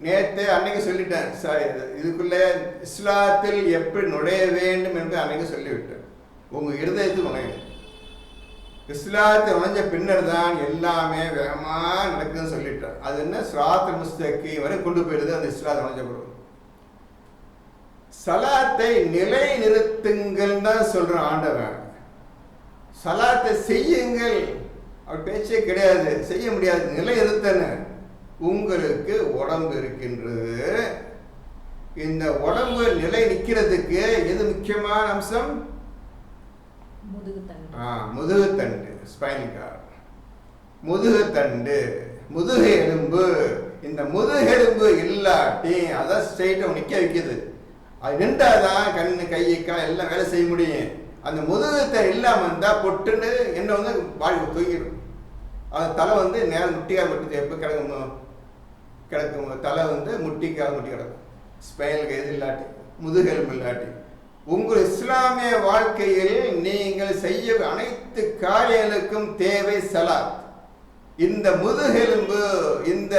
நேற்று அன்னைக்கு சொல்லிட்டேன், இதுக்குள்ள இஸ்லாத்தில் எப்படி நுழைய வேண்டும் என்று அன்னைக்கு சொல்லிவிட்டேன். உங்க இருதயத்துக்கு நுழையும். இஸ்லாத்தை நுழைஞ்ச பின்னர் தான் எல்லாமே வேகமா நடக்குதுன்னு சொல்லிட்டேன். அது என்ன, சிராத்துல் முஸ்தகீம் வரை கொண்டு போயிடுது அந்த இஸ்லாத்தை நுழைஞ்ச பிறகு. சலாத்தை நிலை நிறுத்துங்கள் தான் சொல்றான் ஆண்டவன். சலாத்தை செய்யுங்கள் அவர் பேச்சே கிடையாது, செய்ய முடியாது. நிலை நிறுத்தன. உங்களுக்கு உடம்பு இருக்கின்றது. இந்த உடம்பு நிலை நிற்கிறதுக்கு எது முக்கியமான அம்சம்? முதுகுத்தண்டு, ஸ்பைனல் கார்டு, முதுகுத்தண்டு, முதுகு எலும்பு. இந்த முதுகெலும்பு இல்லாட்டி அதான் ஸ்ட்ரெயிட்டா நிக்க வைக்குது. அது நின்றாதான் கண்ணு கை கால் எல்லாம் வேலை செய்ய முடியும். அந்த முதுகத்தை இல்லாம இருந்தா பொட்டுன்னு என்ன பாடி தூக்கிடும். அது தலை நேரம் முட்டிக்கால் முட்டி எப்போ கிடக்கும், தலை முட்டிக்கால் முட்டி கிடக்கும். ஸ்பைனல் இது இல்லாட்டி, முதுகெலும்பு இல்லாட்டி. உங்கள் இஸ்லாமிய வாழ்க்கையில் நீங்கள் செய்ய அனைத்து காரியங்களுக்கும் தேவை சலாத். இந்த முதுகெலும்பு, இந்த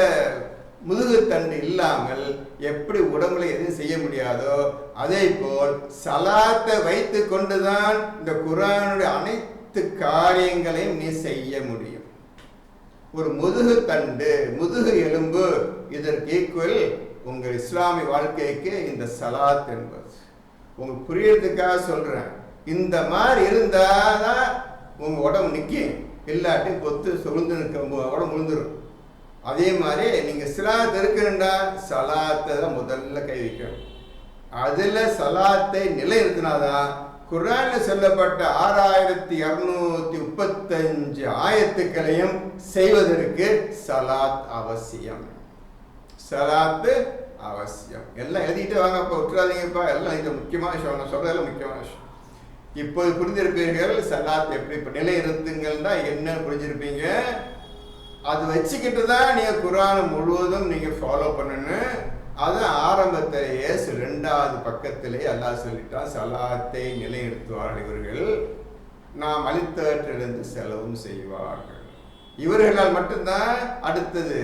முதுகுத்தண்டு இல்லாமல் எப்படி உடம்புல எதுவும் செய்ய முடியாதோ அதே போல் சலாத்தை வைத்து கொண்டுதான் இந்த குர்ஆனுடைய அனைத்து காரியங்களையும் நீ செய்ய முடியும். ஒரு முதுகுத்தண்டு, முதுகு எலும்பு, இதற்கு ஈக்குவல் உங்கள் இஸ்லாமிய வாழ்க்கைக்கு இந்த சலாத் என்பது. உங்களுக்கு புரியறதுக்காக சொல்றேன். இந்த மாதிரி இருந்தாதான் உங்க உடம்பு நிற்கும். இல்லாட்டி பொத்து சுருந்து உடம்பு விழுந்துடும். அதே மாதிரி நீங்க சலாத் இருக்குன்னா சலாத்தை தான் முதல்ல கை வைக்கணும். அதுல சலாத்தை நிலைநிறுத்தினாதான் குர்ஆன்ல சொல்லப்பட்ட 6235 ஆயத்துக்களையும் செய்வதற்கு சலாத் அவசியம். சலாத்து அவசியம். எல்லாம் எழுதிட்டு வாங்க, அப்ப விட்டுறாதீங்கப்பா. எல்லாம் இது முக்கியமான விஷயம், நான் சொல்றதுல முக்கியமான விஷயம். இப்போது புரிஞ்சிருப்பீர்கள் சலாத் எப்படி நிலைநிறுத்துங்கள் தான் என்ன புரிஞ்சிருப்பீங்க. அது வச்சுக்கிட்டு தான் நீங்க குர்ஆன் முழுவதும் நீங்க ஃபாலோ பண்ணணும். அது ஆரம்பத்திலேயே 2வது பக்கத்திலேயே அல்லாஹ் சொல்லிட்டான், சலாத்தை நிலைநிறுத்துவார்கள் இவர்கள், நாம் அளித்தவற்றிலிருந்து செலவும் செய்வார்கள். இவர்களால் மட்டும்தான். அடுத்தது,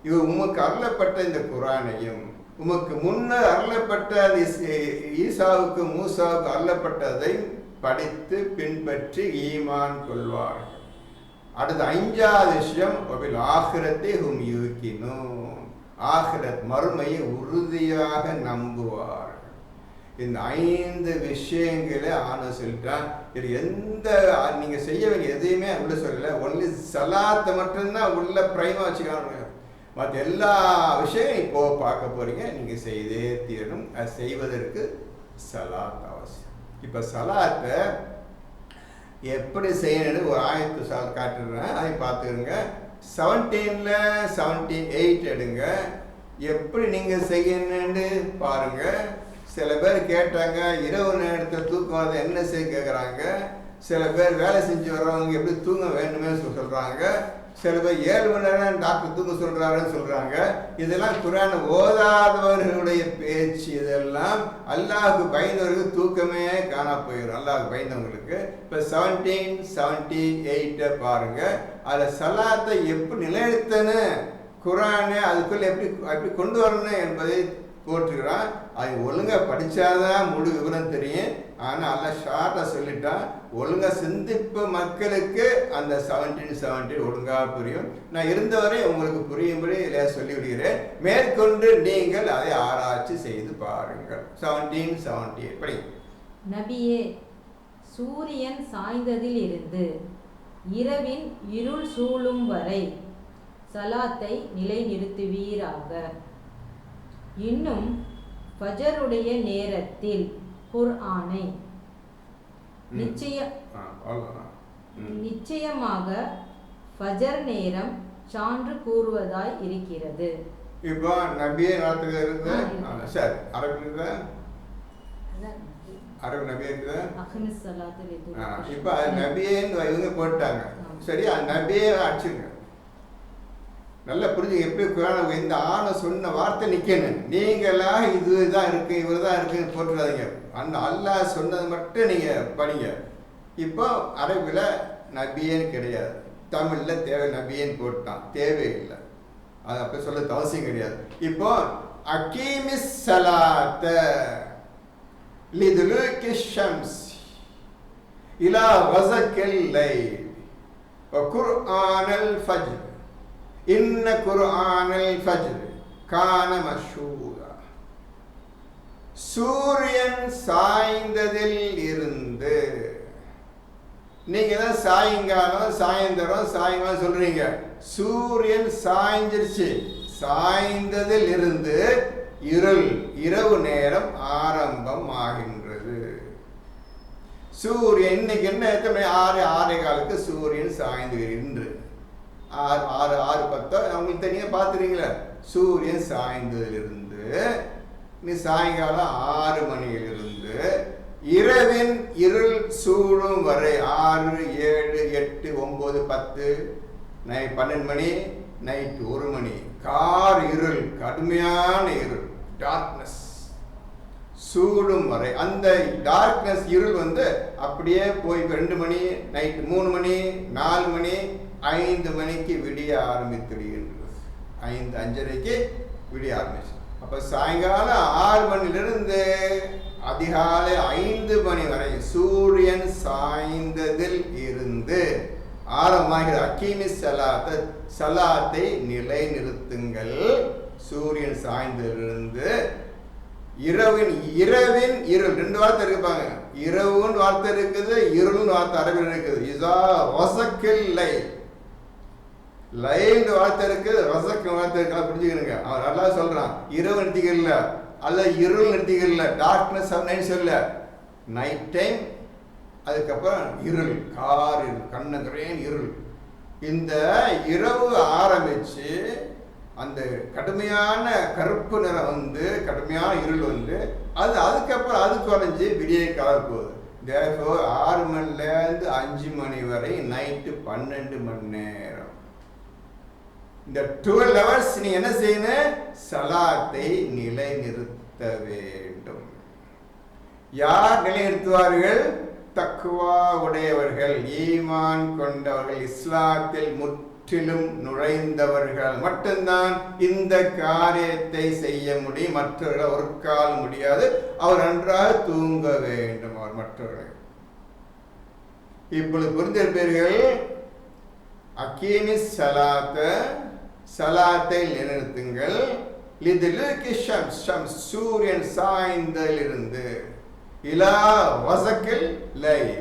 இவர் உமக்கு அருளப்பட்ட இந்த குர்ஆனையும் உமக்கு முன்னர் அருளப்பட்ட ஈசாவுக்கு மூசாவுக்கு அருளப்பட்டதை படித்து பின்பற்றி ஈமான் கொள்வார்கள். அடுத்த 5வது விஷயம், ஆகிரத்தை ஹும் யூகினூன், ஆகிரத் மறுமையை உறுதியாக நம்புவார்கள். இந்த 5 விஷயங்களை சொல்லிட்டான். இது எந்த நீங்க செய்ய வேண்டிய எதையுமே உள்ள சொல்லல. ஒன்லி சலாத்தை மட்டும்தான் உள்ள பிரைமா வச்சுக்காங்க. மற்ற எல்லா விஷயம் இப்போ பார்க்க போறீங்க. நீங்க செய்தே தீரணும். அது செய்வதற்கு சலாத் அவசியம். இப்ப சலாத்தை எப்படி செய்யணும்னு ஒரு ஆயத்து காட்டுறேன், அதை பார்த்துருங்க. 17ல 78 எடுங்க. எப்படி நீங்க செய்யணும்னு பாருங்க. சில பேர் கேட்டாங்க, இரவு நேரத்தில் தூக்கம் வரது என்ன செய்ய கேட்குறாங்க. சில பேர் வேலை செஞ்சு வர்றவங்க எப்படி தூங்க வேண்டுமே சொல்றாங்க. சில பேர் 7 மணி நேரம் டாக்டர் தூங்க சொல்கிறாருன்னு சொல்கிறாங்க. இதெல்லாம் குர்ஆன் ஓதாதவர்களுடைய பேச்சு. இதெல்லாம் அல்லாஹ்வுக்கு பயந்தவர்களுக்கு தூக்கமே காணா போயிடும். அல்லாஹ்வுக்கு பயந்தவங்களுக்கு. இப்போ 1778 பாருங்க. அதில் சலாத்தை எப்படி நிலைநிறுத்தன்னு குர்ஆனை அதுக்குள்ளே எப்படி கொண்டு வரணும் என்பதை போட்டுக்கிறான். அது ஒழுங்காக படித்தாதான் முழு விவரம் தெரியும். ஆனால் எல்லாம் ஷார்ட்டாக சொல்லிட்டான். ஒழுங்காக சிந்திப்பு மக்களுக்கு அந்த 1770 ஒழுங்காக புரியும். நான் இருந்தவரை உங்களுக்கு புரியும்படி இல்லையா சொல்லிவிடுகிறேன். மேற்கொண்டு நீங்கள் அதை ஆராய்ச்சி செய்து பாருங்கள். 1778 படி. நபியே, சூரியன் சாய்ந்ததில் இருந்து இரவின் இருள் சூழும் வரை சலாத்தை நிலைநிறுத்துவீராக. இன்னும் ஃபஜருடைய நேரத்தில் குர்ஆனை நிச்சயமாக ஃபஜர் நேரம் சான்று கூறுவதாய் இருக்கிறது. இப்போ நபியே நாட்டுக்கு இருந்து சரி அரபு நபியே இருக்குது. இப்போ நபியேன்னு இவங்க போட்டாங்க. சரி, அது நபியே அடிச்சுங்க. நல்லா புரிஞ்சு எப்படி குர்ஆன் இந்த ஆணை சொன்ன வார்த்தை நிற்கணும். நீங்களா இதுதான் இருக்கு இவர் தான் இருக்குன்னு போட்டுறாதீங்க. அந்த அல்லாஹ் சொன்னது மட்டும் நீங்கள் படிங்க. இப்போ அரபில் நபியேன்னு கிடையாது, தமிழில் நபியேன்னு போட்டான். தேவையில்லை, அது அப்போ சொல்ல அவசியம் கிடையாது. இப்போ அகீமிஸ் ஸலாத்த லிதுலூகி ஷம்ஸ் இலா கஸகில் லைல் வ குர்ஆனல் ஃபஜ்ர் இன்ன குர்ஆனல் ஃபஜ்ர் கான மஷ்ஹூதா. சூரியன் சாய்ந்ததில் இருந்து, நீங்க தான் சாயங்காலம் சாயந்தரம் சொல்றீங்க. சூரியன் சாய்ஞ்சிருச்சு. சாய்ந்ததில் இருந்து இரவு நேரம் ஆரம்பம் ஆகின்றது. சூரியன் இன்னைக்கு என்ன எத்தனை 6:15 சூரியன் சாய்ந்து இன்று 6:10 அவங்களுக்கு தனியாக பார்த்துறீங்களா. சூரியன் சாய்ந்ததிலிருந்து நீ சாயங்காலம் 6 மணியிலிருந்து இரவின் இருள் சூழும் வரை 6, 7, 8, 9, 10 12 மணி நைட்டு 1 மணி கார் இருள், கடுமையான இருள், டார்க்னஸ் சூடும் வரை. அந்த டார்க்னஸ் இருள் அப்படியே போய் 2 மணி நைட்டு 3 மணி 4 மணி 5 மணிக்கு விடிய ஆரம்பித்துடுகின்றது. 5:30க்கு விடிய ஆரம்பிச்சு. அப்போ சாயங்காலம் 6 மணிலிருந்து அதிகாலை 5 மணி வரை சூரியன் சாய்ந்ததில் இருந்து ஆரம்பமாகிற அக்கீமி சலாத்தை நிலைநிறுத்துங்கள். சூரியன் சாய்ந்ததிலிருந்து இரவின் இருள் 2 வார்த்தை இருப்பாங்க. இரவுன்னு வார்த்தை இருக்குது, இருள்னு வார்த்தை அரபில் இருக்குது. இதா வசக்கில் லைன் வார்த்தை இருக்குது, ரசக்கு வார்த்தை இருக்கா புரிஞ்சுக்கிறீங்க. அவன் நல்லா சொல்றான். இரவு நிறுத்திக்கல அல்ல இருள் நிறுத்திக்கல, டார்க்னஸ் நைட் சொல்ல நைட் டைம். அதுக்கப்புறம் இருள், கார் இருள், கண்ணங்கரேன் இருள். இந்த இரவு ஆரம்பிச்சு அந்த கடுமையான கருப்பு நிறம் கடுமையான இருள் அதுக்கப்புறம் அது குறைஞ்சி விடிய கால போகுது. 6 மணிலேருந்து 5 மணி வரை நைட்டு 12 மணி நேரம். இந்த 12 hours நீ என்ன செய்யணும்? சலாத்தை நிலைநிறுத்த வேண்டும். யார் நிலைநிறுத்துவார்கள்? தக்வா உடையவர்கள், ஈமான் கொண்டவர்கள், இஸ்லாத்தில் முற்றிலும் நுழைந்தவர்கள் மட்டும்தான் இந்த காரியத்தை செய்ய முடியும். மற்றவர்கள் ஒரு கால் முடியாது. அவர் நன்றாக தூங்க வேண்டும். அவர் மற்றவர்கள் இப்பொழுது புரிந்திருப்பீர்கள். அக்கீமி சலாத்தை நிலைநிறுத்துங்கள். லிதுலூகி ஷம்ஸ் சூரியன் சாய்ந்ததிலிருந்து இலா வசக்கில் லைல்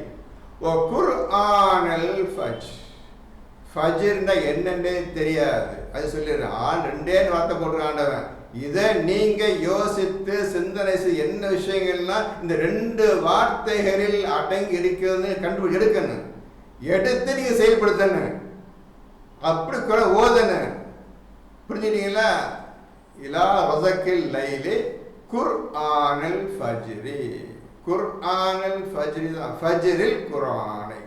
வ குர்ஆனல் ஃபஜ்ர். ஃபஜ்ர்னா என்னன்னே தெரியாது, அது சொல்லிடுறேன். 2 வார்த்தை போடுறாண்டவன். இதை நீங்க யோசித்து சிந்தனை என்ன விஷயங்கள்லாம் இந்த 2 வார்த்தைகளில் அடங்கி இருக்கிறதுன்னு கண்டுபிடி எடுக்கணும். எடுத்து நீங்க செயல்படுத்தணும். அப்படி கூட ஓதணும். புரிஞ்சுட்டீங்களா? இலா வசக்கில் லைலி குர்ஆனல் ஃபஜ்ரி. குர்ஆனல் ஃபஜ்ரி தான், ஃபஜ்ரில் குர்ஆனை.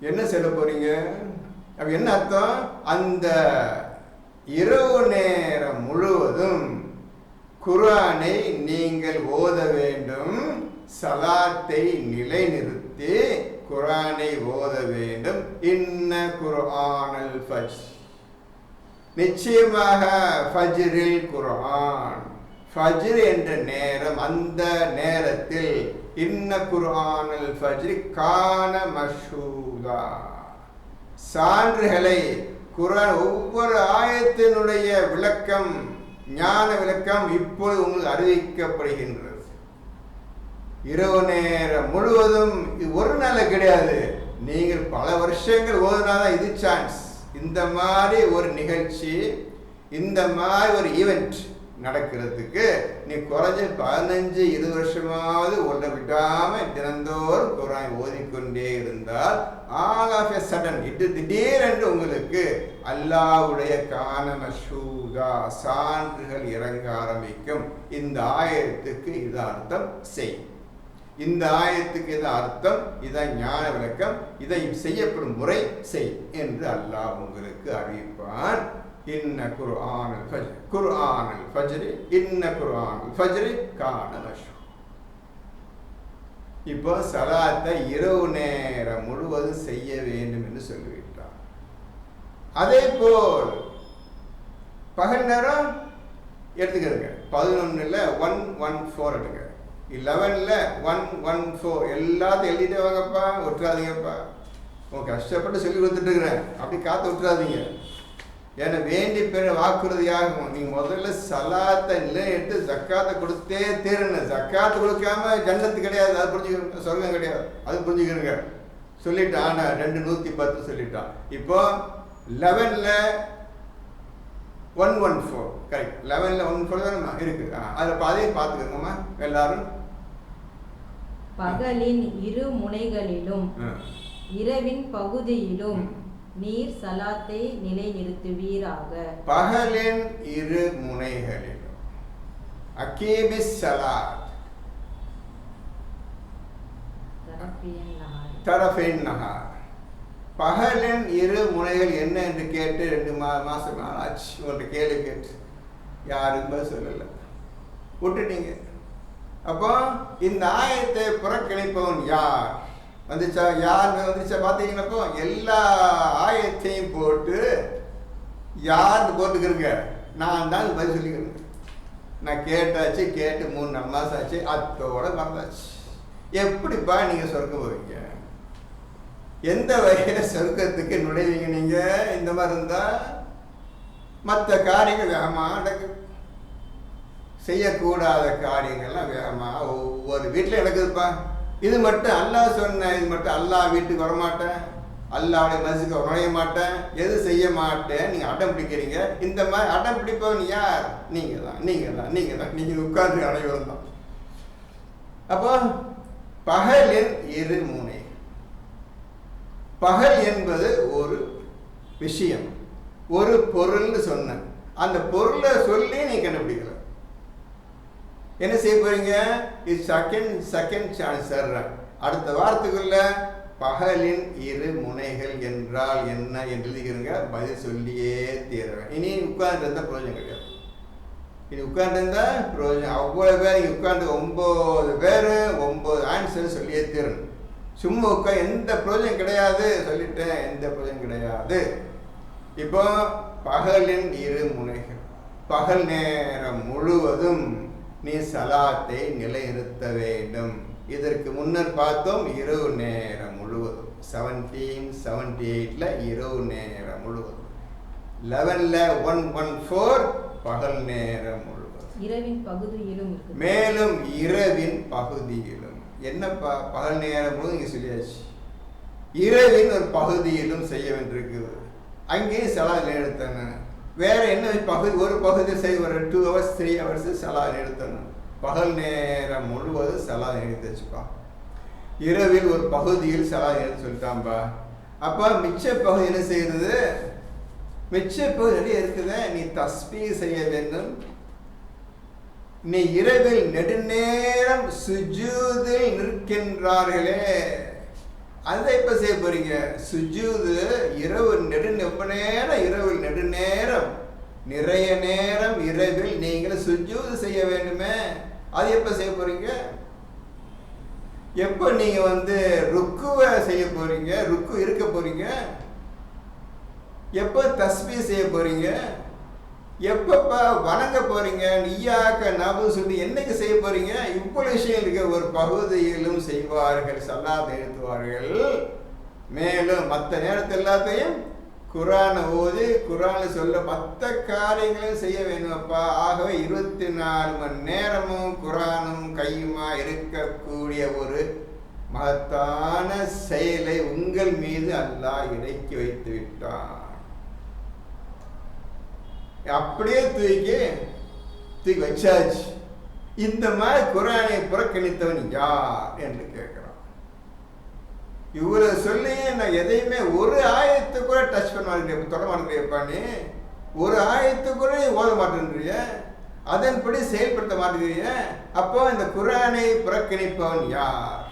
என்ன சொல்ல போறீங்க? அப்ப என்ன அர்த்தம்? அந்த இரவு நேரம் முழுவதும் குர்ஆனை நீங்கள் ஓத வேண்டும். சலாத்தை நிலைநிறுத்தி குர்ஆனை ஓத வேண்டும். இன்ன குர்ஆனல் ஃபஜ்ர், நிச்சயமாக ஃபஜ்ரில் குர்ஆன், ஃபஜ்ர் என்ற நேரம், அந்த நேரத்தில் இன்ன குர்ஆனல் ஃபஜ்ரி கான மஷ்ஹூதா, சான்றுகளை குர்ஆன் ஒவ்வொரு ஆயத்தினுடைய விளக்கம், ஞான விளக்கம் இப்பொழுது உங்களுக்கு அறிவிக்கப்படுகின்றது. இரவு நேரம் முழுவதும் இது ஒரு நாள் கிடையாது, நீங்கள் பல வருஷங்கள் ஓதுனாதான் இது சான்ஸ். இந்த மாதிரி ஒரு நிகழ்ச்சி, இந்த மாதிரி ஒரு ஈவெண்ட் நடக்கிறதுக்கு நீ குறைஞ்ச 15-20 வருஷமாவது ஒன்றை விடாம தினந்தோறும் குர்ஆன் ஓதிக்கொண்டே இருந்தால் ஆல் ஆஃப் எ சடன் இது திடீரென்று உங்களுக்கு அல்லாஹ்வுடைய கான மஷ்ஹூதா, சான்றுகள் இறங்க ஆரம்பிக்கும். இந்த ஆயத்துக்கு இது அர்த்தம் செய், இந்த ஆயத்துக்கு இது அர்த்தம், இதான் ஞான விளக்கம், இதை செய்யப்படும் முறை செய் என்று அல்லாஹ் உங்களுக்கு அறிவிப்பான். இன்ன குர்ஆனல் ஃபஜ்ர், குர்ஆனல் ஃபஜ்ரி, இன்ன குர்ஆனல் ஃபஜ்ரி கான மஷ்ஹூதா. இப்போ சலாத்தை இரவு நேரம் முழுவதும் செய்ய வேண்டும் என்று சொல்லிவிட்டார். அதே போல் பகல் நேரம் எடுத்துக்கிறதுங்க. 11ல் 114 எடுங்க, 11ல் 114 எல்லாத்தையும் எழுதிட்டே வாங்கப்பா, விட்டுறாதீங்கப்பா. உங்க கஷ்டப்பட்டு சொல்லி கொடுத்துட்டு இருக்கிறேன், அப்படி காத்து விட்டுறாதீங்க. ஏன்னா வேண்டி பெற வாக்குறுதியாகும். நீங்க முதல்ல சலாத்தை நிலை எடுத்து ஜக்காத்தை கொடுத்தே தீரணும். ஜக்காத்து கொடுக்காம ஜன்னத்து கிடையாது, அது புரிஞ்சுக்கிறோங்க. சொர்க்கம் கிடையாது, அது புரிஞ்சுக்கிறோங்க. சொல்லிட்டான் 210 சொல்லிட்டான். இப்போ 11ல் 114 கரெக்ட், 11ல் 114 தானே இருக்கு. அதில் அதையும் பார்த்துக்கோங்கம்மா எல்லாரும். பகலின் இரு முனைகளிலும் இரவின் பகுதியிலும் நீர் சலாத்தை நிலைநிறுத்துவீராக. பகலின் இரு முனைகளிலும் அகீமிஸ் சலாத் தரஃபைன் நஹார். பகலின் இரு முனைகள் என்ன என்று கேட்டு 2 மாசம் ஆச்சு உங்கள்கிட்ட கேள்வி கேட்டு யாருக்குமே சொல்லலை, விட்டுட்டீங்க. அப்போ இந்த ஆயத்தை புறக்கணிப்பவன் யார்? வந்துச்சா? யார் வந்துச்சா? பார்த்தீங்கன்னாப்போ எல்லா ஆயத்தையும் போட்டு யார் போட்டுக்கிறங்க, நான் தான் பதில் சொல்லிக்கிறேங்க. நான் கேட்டாச்சு, கேட்டு 3-4 மாதம் ஆச்சு, அத்தோட மறந்தாச்சு. எப்படிப்பா நீங்கள் சொர்க்கம் போவீங்க? எந்த வகையில் சொர்க்கத்துக்கு நுழைவீங்க நீங்கள்? இந்த மாதிரி இருந்தால் மற்ற காரியங்கள் வேகமாக நடக்குது, செய்யக்கூடாத காரியங்கள்லாம் வேகமாக ஒவ்வொரு வீட்டில் நடக்குதுப்பா. இது மட்டும் அல்லாஹ் சொன்ன, இது மட்டும் அல்லாஹ் வீட்டுக்கு வரமாட்டேன், அல்லாஹ்வுடைய மஸ்ஜிதுக்கு நுழைய மாட்டேன், எது செய்ய மாட்டேன், நீங்கள் அடம் பிடிக்கிறீங்க. இந்த மாதிரி அடம் பிடிப்பவன் யார்? நீங்கள் தான், நீங்கள் தான், நீங்கள் தான், நீங்கள் உட்கார்ந்து அனைவரும் தான். அப்போ பகலின் இரு முனை, பகல் என்பது ஒரு விஷயம், ஒரு பொருள்னு சொன்ன அந்த பொருளை சொல்லி நீ கண்டுபிடிக்கல. என்ன செய்ய போறீங்க? இது செகண்ட் சான்ஸ் தர்றேன். அடுத்த வாரத்துக்குள்ள பகலின் இரு முனைகள் என்றால் என்ன என்று எழுதிக்கிறங்க, பதில் சொல்லியே தீர்றேன். இனி உட்கார்ந்து இருந்தால் பிரயோஜனம் கிடையாது. இனி உட்கார்ந்து இருந்தா பிரயோஜனம். அவ்வளோ பேர் இங்கே உட்கார்ந்து 9 பேர் 9 ஆன்சர் சொல்லியே தீரணும். சும்மா உட்காந்து எந்த பிரயோஜனம் கிடையாது, சொல்லிட்டேன், எந்த பிரயோஜனம் கிடையாது. இப்போ பகலின் இரு முனைகள், பகல் நேரம் முழுவதும் நீ சலாத்தை நிலைநிறுத்த வேண்டும். இதற்கு முன்னர் பார்த்தோம் இரவு நேரம் முழுவதும். 1778ல் இரவு நேரம் முழுவதும், 11ல் 114 பகல் நேரம் முழுவதும், இரவின் பகுதியிலும், மேலும் இரவின் பகுதியிலும். என்னப்பா பகல் நேரம் முழுவதும் இங்கே சொல்லியாச்சு, இரவின் ஒரு பகுதியிலும் செய்ய வேண்டியிருக்குது. அங்கேயும் சலா நிலைநிறுத்தணும். வேற என்ன பகுதி? ஒரு பகுதி செய்ய ஒரு 2 hours 3 hours சலா நிறுத்தணும். பகல் நேரம் முழுவதும் சலா நிறுத்தி வச்சுப்பா. இரவில் ஒரு பகுதியில் சலா நிறுத்தி சொல்லிட்டான்பா. அப்போ மிச்ச பகுதி என்ன செய்யறது? மிச்ச பகுதி இருக்குது, நீ தஸ்பீஹ் செய்ய வேண்டும். நீ இரவில் நெடுநேரம் சுஜூதில் நிற்கின்றார்களே, அதை இப்போ செய்ய போறீங்க. சுஜூது இரவு இரவில் நெடுநேரம் நிறைய நேரம் இரவில் நீங்கள் சுஜூது செய்ய வேண்டுமே. அது எப்போ செய்ய போறீங்க? எப்போ நீங்க ருக்குவை செய்ய போறீங்க, ருக்கு இருக்க போறீங்க? எப்போ தஸ்பீ செய்ய போறீங்க? எப்பப்பா வணங்க போறீங்க? நீயாக்க நபு சொல்லி என்னைக்கு செய்ய போறீங்க? இவ்வளவு விஷயங்களுக்கு ஒரு பகுதியிலும் செய்வார்கள், சலாத் எழுத்துவார்கள். மேலும் மற்ற நேரத்தில் எல்லாத்தையும் குரானை ஓதி குரானை சொல்ல மற்ற காரியங்களையும் செய்ய வேண்டுமப்பா. ஆகவே 24 மணி நேரமும் குரானும் கையுமா இருக்கக்கூடிய ஒரு மகத்தான செயலை உங்கள் மீது அல்லாஹ் இறக்கி வைத்து விட்டான். அப்படியே தூக்கி வச்சாச்சு. இந்த மாதிரி குரானை புறக்கணித்தவன் யார் என்று கேட்கிறான். இவ்வளவு சொல்லியே நான் எதையுமே ஒரு ஆயத்து கூட டச் பண்ண மாட்டேன், தொட மாட்டேன்ப்பா. நீ ஒரு ஆயத்து கூட ஓத மாட்டேன்றிய, அதன்படி செயல்படுத்த மாட்டேங்கிறிய. அப்போ இந்த குரானை புறக்கணிப்பவன் யார்?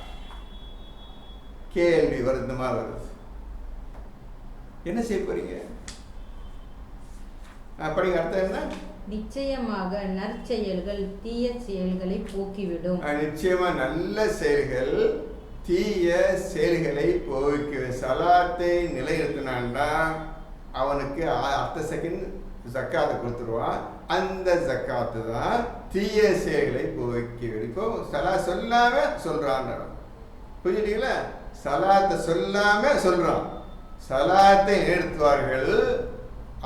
கேள்வி வருதுமா வருது. என்ன செய்ய போறீங்க? அப்படிங்க அர்த்தம் என்ன? நிச்சயமாக நற்செயல்கள் தீய செயல்களை போக்கிவிடும். நிச்சயமா நல்ல செயல்கள் தீய செயல்களை போக்கிவிடும். சலாத்தை நிலைநிறுத்தினான்டா அவனுக்கு அடுத்த செகண்ட் ஜக்காத்தை கொடுத்துருவான். அந்த ஜக்காத்து தான் தீய செயல்களை போக்கிவிடும். இப்போ சலா சொல்லாம சொல்றான், புரிஞ்சுட்டீங்களா? சலாத்தை சொல்லாம சொல்றான். சலாத்தை நிறுத்துவார்கள்,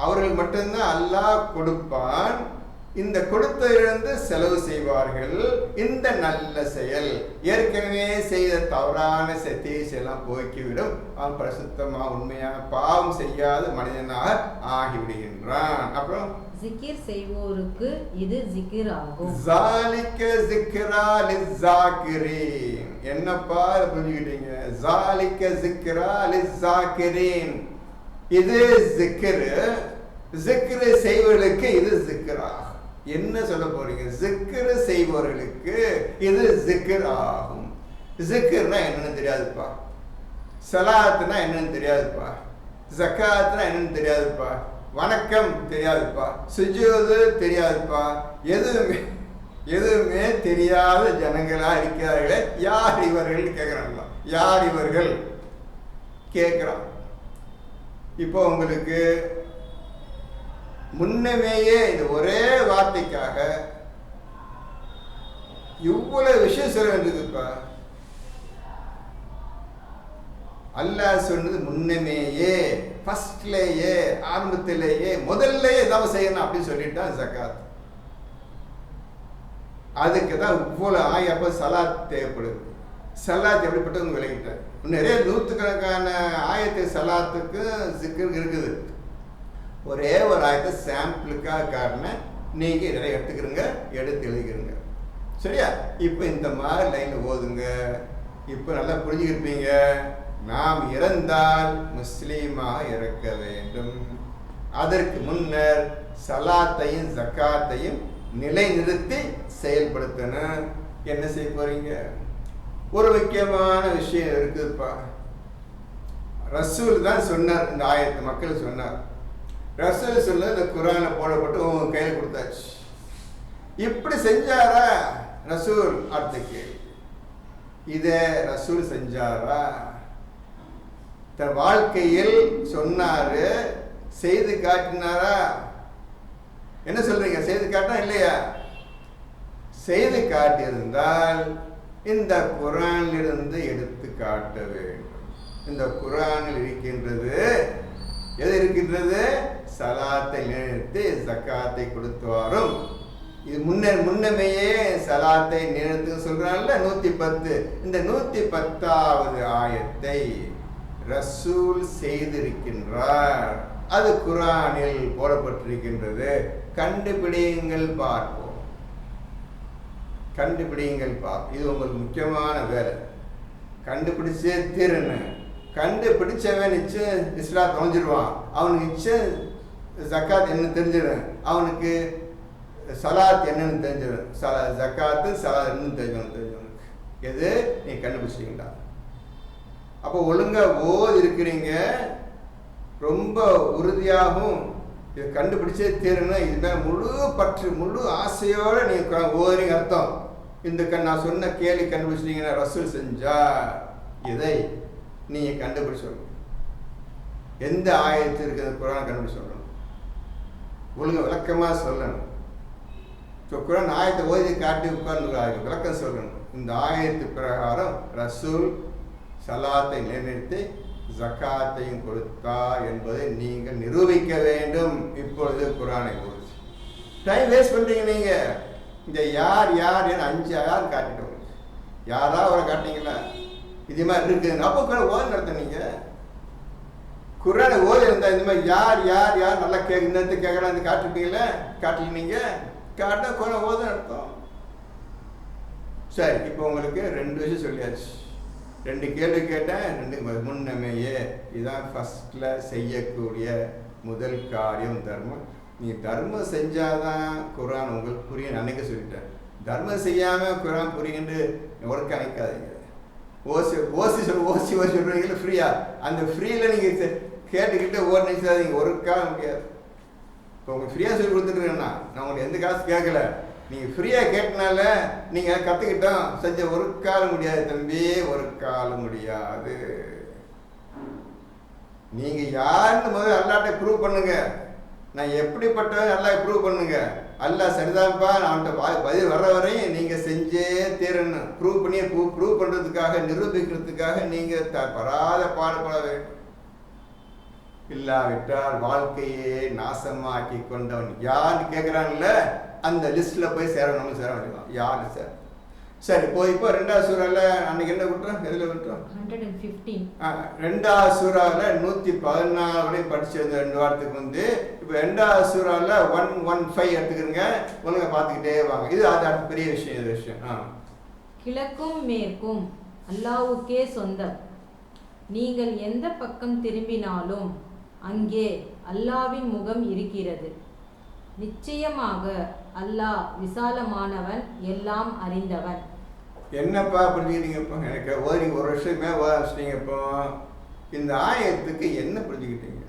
அவர்கள் மட்டும்தான் அல்லாஹ் கொடுப்பான். இந்த கொடுத்திலிருந்து செலவு செய்வார்கள். இந்த நல்ல செயல் ஏற்கனவே செய்த தவறான எல்லாம் போக்கிவிடும். அவன் பரிசுத்தமா உண்மையான பாவம் செய்யாத மனிதனாக ஆகிவிடுகின்றான். அப்புறம் ஜிகிர் செய்வோருக்கு இது ஜிகிர் ஆகும். ஜாலிக ஜிக்ரா லிஸ்ஸாகிரீன். என்னப்பா புரிஞ்சுக்கிட்டீங்க? ஜாலிக ஜிக்ரா லிஸ்ஸாகிரீன். இது ஜிக்ர். ஜிக்ர் செய்வர்களுக்கு இது ஜிக்ரா. என்ன சொல்ல போறீங்க? ஜிக்ர் செய்பவர்களுக்கு இது ஜிக்ர் ஆகும். ஜிக்ர்னா என்னன்னு தெரியாதுப்பா, சலாத்னா என்னன்னு தெரியாதுப்பா, ஜக்காத்னா என்னன்னு தெரியாதுப்பா, வணக்கம் தெரியாதுப்பா, சுஜூது தெரியாதுப்பா. எதுவுமே தெரியாத ஜனங்களா இருக்கிறார்களே. யார் இவர்கள் கேட்கிறாங்களா? யார் இவர்கள் கேட்கிறான். இப்போ உங்களுக்கு முன்னமேயே இது ஒரே வார்த்தைக்காக இவ்வளவு விஷயம் சொல்ல வேண்டியதுப்பா. அல்லாஹ் சொன்னது முன்னமேயே, ஃபர்ஸ்ட்லேயே, ஆரம்பத்திலேயே, முதல்லையே ஏதாவது செய்யணும் அப்படின்னு சொல்லிட்டான் ஜக்காத். அதுக்கு தான் இவ்வளவு அப்போ சலாத் தேவைப்படுது. சலாத் எப்படிப்பட்டவங்க விளக்கிட்டேன். நிறைய நூற்றுக்கணக்கான ஆயத்து சலாத்துக்கு சிக்கல் இருக்குது. ஒரே ஒரு ஆயத்தை சாம்பிளுக்காக காரணம் நீங்கள் நிறைய எடுத்துக்கிறீங்க, எடுத்து எழுதிக்கிறீங்க. சரியா? இப்போ இந்த மாதிரி லைனில் ஓதுங்க. இப்போ நல்லா புரிஞ்சுக்கிருப்பீங்க. நாம் இறந்தால் முஸ்லீமாக இறக்க வேண்டும். அதற்கு முன்னர் சலாத்தையும் ஜக்காத்தையும் நிலைநிறுத்தி செயல்படுத்தணும். என்ன செய்ய போறீங்க? ஒரு முக்கியமான விஷயம் இருக்குதுப்பா. ரசூல் தான் சொன்னார், இந்த ஆயத்தை மக்கள் சொன்னார். ரசூல் சொல்ல இந்த குரானை போடப்பட்டு உங்க கையில் கொடுத்தாச்சு. இப்படி செஞ்சாரா ரசூல்? அடுத்த கேள்வி, இதை ரசூல் செஞ்சாரா? தன் வாழ்க்கையில் சொன்னாரு, செய்து காட்டினாரா? என்ன சொல்றீங்க? செய்து காட்டினா இல்லையா? செய்து காட்டியிருந்தால் இந்த குரானிலிருந்து எடுத்து காட்ட வேண்டும். இந்த குரானில் இருக்கின்றது எது இருக்கின்றது? சலாத்தை நிறுத்தி ஜக்காத்தை கொடுத்து வரும். இது முன்னமேயே சலாத்தை நிறுத்து சொல்றாங்கல்ல, 110. இந்த 110வது ஆயத்தை ரசூல் செய்திருக்கின்றார். அது குரானில் போடப்பட்டிருக்கின்றது. கண்டுபிடியுங்கள் பார்ப்போம். கண்டுபிடியுங்கள் பார்ப்போம். இது உங்களுக்கு முக்கியமான வேலை. கண்டுபிடிச்சே தீரணும். கண்டுபிடிச்சவன் நிச்சயம் இஸ்லாம் தொலைஞ்சிருவான். அவனுக்கு நிச்சயம் ஜக்காத் என்னன்னு தெரிஞ்சிடும். அவனுக்கு சலாத் என்னன்னு தெரிஞ்சிடும். ஜக்காத்து சலாத் என்னன்னு தெரிஞ்சவனுக்கு எது நீ கண்டுபிடிச்சிங்களா? அப்போ ஒழுங்காக ஓதி இருக்கிறீங்க, ரொம்ப உறுதியாகவும் இதை கண்டுபிடிச்சே தீரணும், இது மேலே முழு பற்று முழு ஆசையோடு நீங்கள் ஓதுறீங்க அர்த்தம். இந்த நான் சொன்ன கேள்வி கண்டுபிடிச்சிட்டீங்கன்னா ரசூல் செஞ்சா இதை நீங்கள் கண்டுபிடிச்சணும். எந்த ஆயத்து இருக்குது குரான் கண்டுபிடிச்சு சொல்லணும், ஒழுங்காக விளக்கமாக சொல்லணும். ஸோ குரான் ஆயத்தை ஓதி காட்டி உட்கார்ந்து விளக்கம் சொல்லணும். இந்த ஆயத்து பிரகாரம் ரசூல் சலாத்தை நிலைநிறுத்தி ஜக்காத்தையும் கொடுத்தார் என்பதை நீங்கள் நிரூபிக்க வேண்டும். இப்பொழுது குரானை ஓதி டைம் வேஸ்ட் பண்ணுறீங்க நீங்கள். இந்த யார் யார் என 5 யார் காட்டிட்டு யாரா அவரை காட்டிங்களா இது மாதிரி இருக்குதுன்னு அப்போ கூட ஓதி நடத்துனீங்க. குரானை ஓதி இருந்தால் இந்த மாதிரி யார் யார் யார் நல்லா இந்த கேட்கலாம் இந்த காட்டிட்டீங்களே காட்டலீங்க காட்ட குரான் ஓத நடத்தும். சரி, இப்போ உங்களுக்கு 2 விஷயம் சொல்லியாச்சு. 2 கேள்வி கேட்டேன், 2 முன்னமேயே. இதுதான் ஃபர்ஸ்ட்ல செய்யக்கூடிய முதல் காரியம் தர்மம். நீ தர்மம் செஞ்சாதான் குரான் உங்களுக்கு புரியும். அன்னைக்கு சொல்லிட்டேன், தர்மம் செய்யாமல் குரான் புரியுன்னு ஒர்க் அணைக்காதீங்க. ஓசி சொல்றீங்களா ஃப்ரீயா, அந்த ஃப்ரீயில் நீங்கள் கேட்டுக்கிட்டு நினைச்சாதீங்க, ஒர்க்காக முடியாது. இப்போ உங்களுக்கு ஃப்ரீயாக சொல்லி கொடுத்துட்டுருக்கேன்னா நான் உங்களுக்கு எந்த காசு கேட்கல, நீங்கள் ஃப்ரீயாக கேட்டனால நீங்கள் கற்றுக்கிட்டோம் செஞ்ச ஒரு காலம் முடியாது தம்பி, ஒரு காலம் முடியாது. நீங்கள் யாருன்னு முதல்ல அல்லாட்ட ப்ரூவ் பண்ணுங்க. நான் எப்படிப்பட்டவன் நல்லா ப்ரூவ் பண்ணுங்க. அல்லா சரிதான்ப்பா அவன்கிட்ட பதில் வர்ற வரையும் நீங்கள் செஞ்சே தீரணும். ப்ரூவ் பண்ணி ப்ரூவ் பண்ணுறதுக்காக நிரூபிக்கிறதுக்காக நீங்கள் பராத பாடுபட வேண்டும். இல்லாவிட்டால் வாழ்க்கையே நாசமாக்கி கொண்டவன் யாருன்னு கேட்குறான்ல அந்த லிஸ்ட்டில் போய் சேரணும். சேர வேண்டியதான் யாரு சார். சரி, இப்போ 2வது சூறாவில் அன்னைக்கு என்ன விட்டுறோம், எதில் விட்டுறோம்? 115. 2வது சூறாவில் 114 வரையும் படிச்சிருந்த 2 வாரத்துக்கு வந்து இப்போ 2வது சூறாவில் 115 எடுத்துக்கிறங்க. ஒழுங்காக பார்த்துக்கிட்டே வாங்க. இது அது அடுத்த பெரிய விஷயம். இது விஷயம் கிழக்கும் மேற்கும் அல்லாஹ்வுக்கே சொந்தம். நீங்கள் எந்த பக்கம் திரும்பினாலும் அங்கே அல்லாஹ்வின் முகம் இருக்கிறது. நிச்சயமாக அல்லாஹ் விசாலமானவன், எல்லாம் அறிந்தவன். என்னப்பா புரிஞ்சுக்கிட்டீங்க? இப்போ எனக்கு ஒரு வருஷமே ஓதிச்சிட்டீங்க. இப்போ இந்த ஆயத்துக்கு என்ன புரிஞ்சுக்கிட்டீங்க?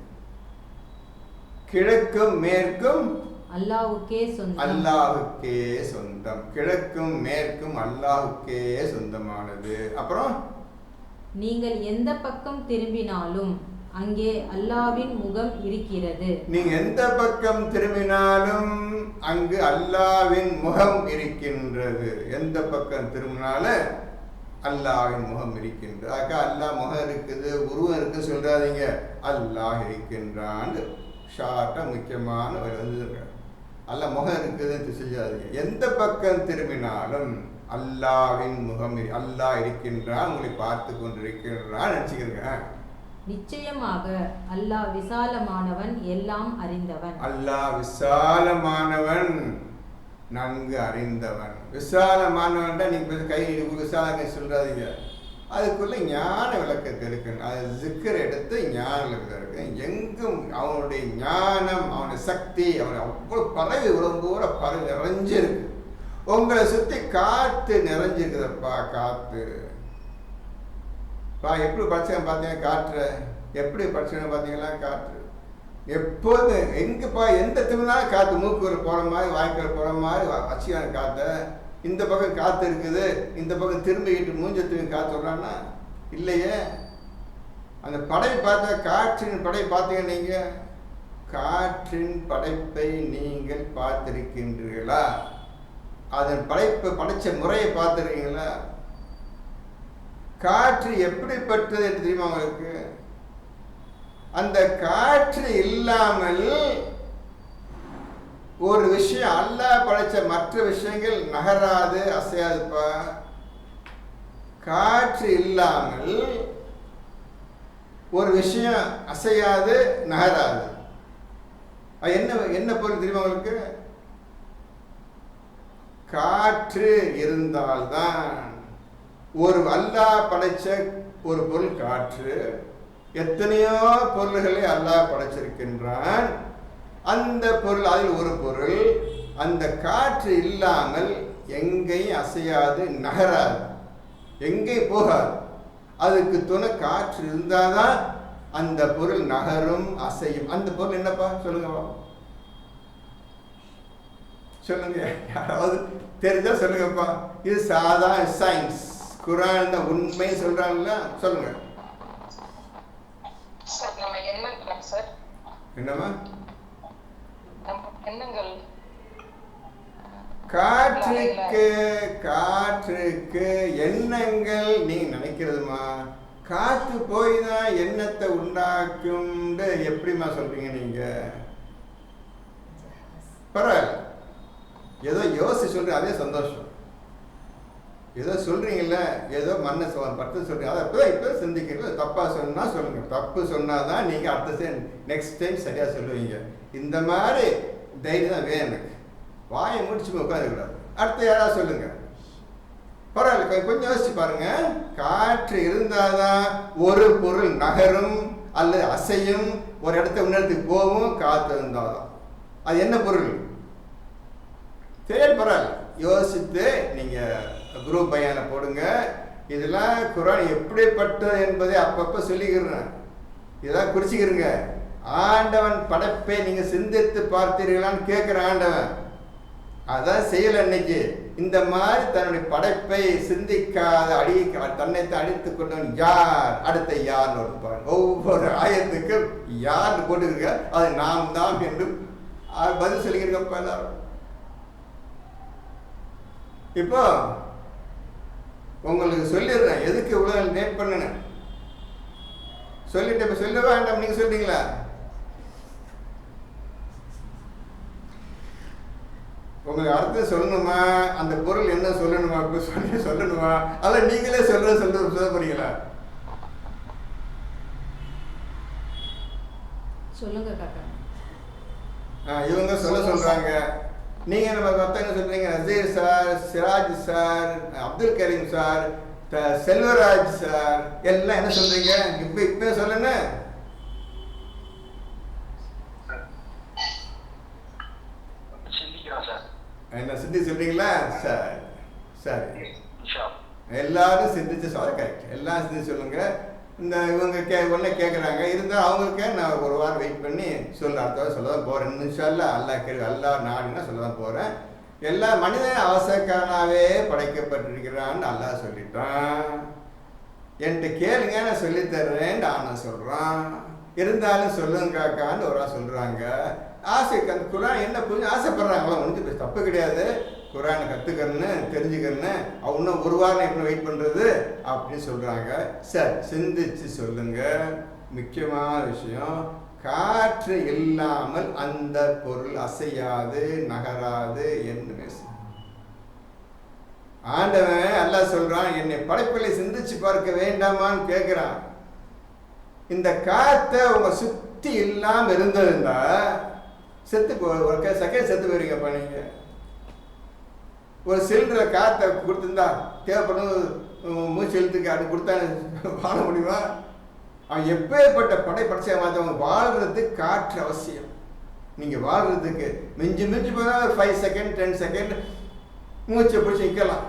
கிழக்கும் மேற்கும் அல்லாஹ்வுக்கே சொந்தம். அல்லாஹ்வுக்கே சொந்தம். கிழக்கும் மேற்கும் அல்லாஹ்வுக்கே சொந்தமானது. அப்புறம் நீங்கள் எந்த பக்கம் திரும்பினாலும் அங்கே அல்லாஹ்வின் முகம் இருக்கிறது. நீங்க எந்த பக்கம் திரும்பினாலும் அங்கு அல்லாஹ்வின் முகம் இருக்கின்றது. எந்த பக்கம் திரும்பினாலும் அல்லாஹ்வின் முகம் இருக்கின்றது. அதுக்காக அல்லாஹ் முகம் இருக்குது உருவம் இருக்குன்னு சொல்றாதீங்க. அல்லாஹ் இருக்கின்றான்னு ஷார்ட்டா முக்கியமான வந்து அல்லாஹ் முகம் இருக்குதுன்னு செஞ்சாதீங்க. எந்த பக்கம் திரும்பினாலும் அல்லாஹ்வின் முகம் அல்லாஹ் இருக்கின்றான், உங்களை பார்த்து கொண்டிருக்கின்றான் நினைச்சுக்கிறீங்க. நிச்சயமாக அல்லாஹ் விசாலமானவன், எல்லாம் அறிந்தவன். அல்லாஹ் விசாலமானவன், நன்கு அறிந்தவன். விசாலமானவன் தான் நீங்க கை விசாலங்க சொல்றாதீங்க. அதுக்குள்ள ஞான விளக்கத்தை இருக்கு. அது ஜிக்கர் எடுத்து ஞான விளக்கத்தை இருக்கு. எங்கும் அவனுடைய ஞானம், அவனுடைய சக்தி, அவன் அவ்வளோ பறவை உடம்போட பறவை நிறைஞ்சிருக்கு. உங்களை சுற்றி காற்று நிறைஞ்சிருக்குதப்பா. காற்று எப்படி படிச்சேன் பார்த்தீங்கன்னா காற்று எப்படி படிச்சேன்னு பார்த்தீங்கன்னா காற்று எப்போது எங்கேப்பா எந்த திரும்பினாலும் காற்று மூக்குற போகிற மாதிரி வாய்க்கிற போகிற மாதிரி வச்சியான காற்றை. இந்த பக்கம் காற்று இருக்குது, இந்த பக்கம் திரும்பிக்கிட்டு மூஞ்ச திரும்பி காற்று விட்றான்னா இல்லையே. அந்த படை பார்த்தா காற்றின் படை பார்த்தீங்க. நீங்கள் காற்றின் படைப்பை நீங்கள் பார்த்திருக்கின்றீர்களா? அதன் படைச்ச முறையை பார்த்துருக்கீங்களா? காற்று எப்படிப்பட்டது என்று தெரியுமா உங்களுக்கு? அந்த காற்று இல்லாமல் ஒரு விஷயம் அல்லாஹ் படைச்ச மற்ற விஷயங்கள் நகராது, அசையாதுப்பா. காற்று இல்லாமல் ஒரு விஷயம் அசையாது, நகராது. அது என்ன பொருள் தெரியுமா உங்களுக்கு? காற்று இருந்தால்தான் ஒரு அல்லாஹ் படைச்ச ஒரு பொருள் காற்று. எத்தனையோ பொருள்களை அல்லாஹ் படைச்சிருக்கின்றான். அந்த பொருள் அதில் ஒரு பொருள். அந்த காற்று இல்லாமல் எங்கேயும் அசையாது, நகராது, எங்கேயும் போகாது. அதுக்கு துணை காற்று இருந்தால் தான் அந்த பொருள் நகரும் அசையும். அந்த பொருள் என்னப்பா சொல்லுங்கப்பா, சொல்லுங்க, யாராவது தெரிஞ்சா சொல்லுங்கப்பா. இது சாதாரண சயின்ஸ், குரான் உண்மை சொல்றாங்கல்ல, சொல்லுங்க. என்னம்மா காற்றுக்கு எண்ணங்கள் நீ நினைக்கிறதுமா, காற்று போய் தான் எண்ணத்தை உண்டாக்கும் எப்படிமா சொல்றீங்க நீங்க? பரவாயில்ல, ஏதோ யோசிச்சு சொல்றீங்க, அதே சந்தோஷம். ஏதோ சொல்றீங்கல்ல, ஏதோ மண்ணை பட்டு சொல்றீங்க, அதை இப்போ சிந்திக்கிறீங்க. தப்பா சொன்னா சொல்லுங்க, தப்பு சொன்னாதான் நீங்க அடுத்த நெக்ஸ்ட் டைம் சரியா சொல்லுவீங்க. இந்த மாதிரி தைரியம் தான் வேணும் எனக்கு. வாயை முடிச்சு உட்காந்துக்கூடாது. அடுத்த யாராவது சொல்லுங்க, பரவாயில்ல, கொஞ்சம் யோசிச்சு பாருங்க. காற்று இருந்தாதான் ஒரு பொருள் நகரும் அல்லது அசையும், ஒரு இடத்த இன்னொருத்துக்கு போகும். காற்று இருந்தாதான். அது என்ன பொருள்? சரி, பரவாயில்ல, யோசித்து நீங்க குரூப் பையனை போடுங்க. இதெல்லாம் குரான் எப்படிப்பட்டது என்பதை அப்பப்போ சொல்லிக்கிறேன். இதெல்லாம் குறிச்சிக்கிறங்க. ஆண்டவன் படைப்பை நீங்க சிந்தித்து பார்த்தீர்களான்னு கேட்கிற ஆண்டவன் அதான் செய்யல. இன்னைக்கு இந்த மாதிரி தன்னுடைய படைப்பை சிந்திக்காத தன்னை அடித்து கொண்டவன் யார்? அடுத்த யார்னு இருப்பாங்க. ஒவ்வொரு ஆயத்துக்கும் யார்னு போட்டுருக்க, அது நாம் தான் என்று பதில் சொல்லிக்கிறப்ப எல்லாரும். இப்போ உங்களுக்கு சொல்லிடுறேன், எதுக்கு இவ்வளவு லேட் பண்ணுங்க சொல்லிட்டு. இப்ப சொல்ல வேண்டாம், நீங்க சொல்றீங்களா? உங்களுக்கு அர்த்தம் சொல்லணுமா, அந்த பொருள் என்ன சொல்லணுமா, சொல்லணுமா, அல்ல நீங்களே சொல்ல போறீங்களா? சொல்லுங்க காக்கா. இவங்க சொல்றாங்க, நீங்க நம்ம மொத்தம் சொல்றீங்க. Nazeer sir, Siraj sir, Abdul Karim sir, Selvaraj sir எல்லாம் என்ன சொல்றீங்க? இப்ப சொல்லுங்க. என்ன சிந்தி சொல்றீங்களா? சரி, எல்லாரும் சிந்திச்சு சொல்ல கரெக்ட். எல்லாம் சிந்திச்சு சொல்லுங்க. இந்த இவங்க ஒன்னே கேட்குறாங்க, இருந்தால் அவங்களுக்கே நான் ஒரு வாரம் வெயிட் பண்ணி சொல்ல அடுத்த சொல்ல தான் போகிறேன். இன்ஷால்லா அல்லாஹ் கேள்வி அல்லாஹ் நாடுன்னா சொல்ல தான் போகிறேன். எல்லா மனிதன் அவசரக்காரனாவே படைக்கப்பட்டிருக்கிறான்னு அல்லாஹ் சொல்லிட்டான். என்கிட்ட கேளுங்க, நான் சொல்லித்தர்றேன்னு ஆனா சொல்கிறான். இருந்தாலும் சொல்லுங்க காக்கான்னு ஒரு ஆள் சொல்கிறாங்க. ஆசைக்கு அந்த குரான் என்ன புரிஞ்சு ஆசைப்படுறாங்களோ ஒன்றும் தப்பு கிடையாது. குரானை கற்றுக்கணுன்னு தெரிஞ்சுக்கணுன்னு இன்னும் ஒரு வாரம் எப்படி வெயிட் பண்ணுறது அப்படின்னு சொல்கிறாங்க. சரி, சிந்திச்சு சொல்லுங்க. முக்கியமான விஷயம், காற்று இல்லாமல் அந்த பொருள் அசையாது, நகராது என்று ஆண்டவன் அல்லாஹ் சொல்றான். என்னை படைப்பிலை சிந்திச்சு பார்க்க வேண்டாமான்னு கேட்கிறான். இந்த காற்றை உங்க சுத்தி இல்லாம இருந்ததுன்னா செத்து ஒரு செகண்ட் செத்து போயிருங்கப்பா. நீங்க ஒரு சிலிண்டரில் காற்றை கொடுத்துருந்தா தேவைப்படும் மூச்சு எழுத்துக்கு அது கொடுத்தா வாழ முடியுமா? அவன் எப்பேற்பட்ட படைச்ச மாதிரி அவங்க வாழ்றதுக்கு காற்று அவசியம். நீங்கள் வாழ்றதுக்கு மிஞ்சி போனால் ஒரு 5 செகண்ட் 10 செகண்ட் மூச்சை பிடிச்சி நிற்கலாம்.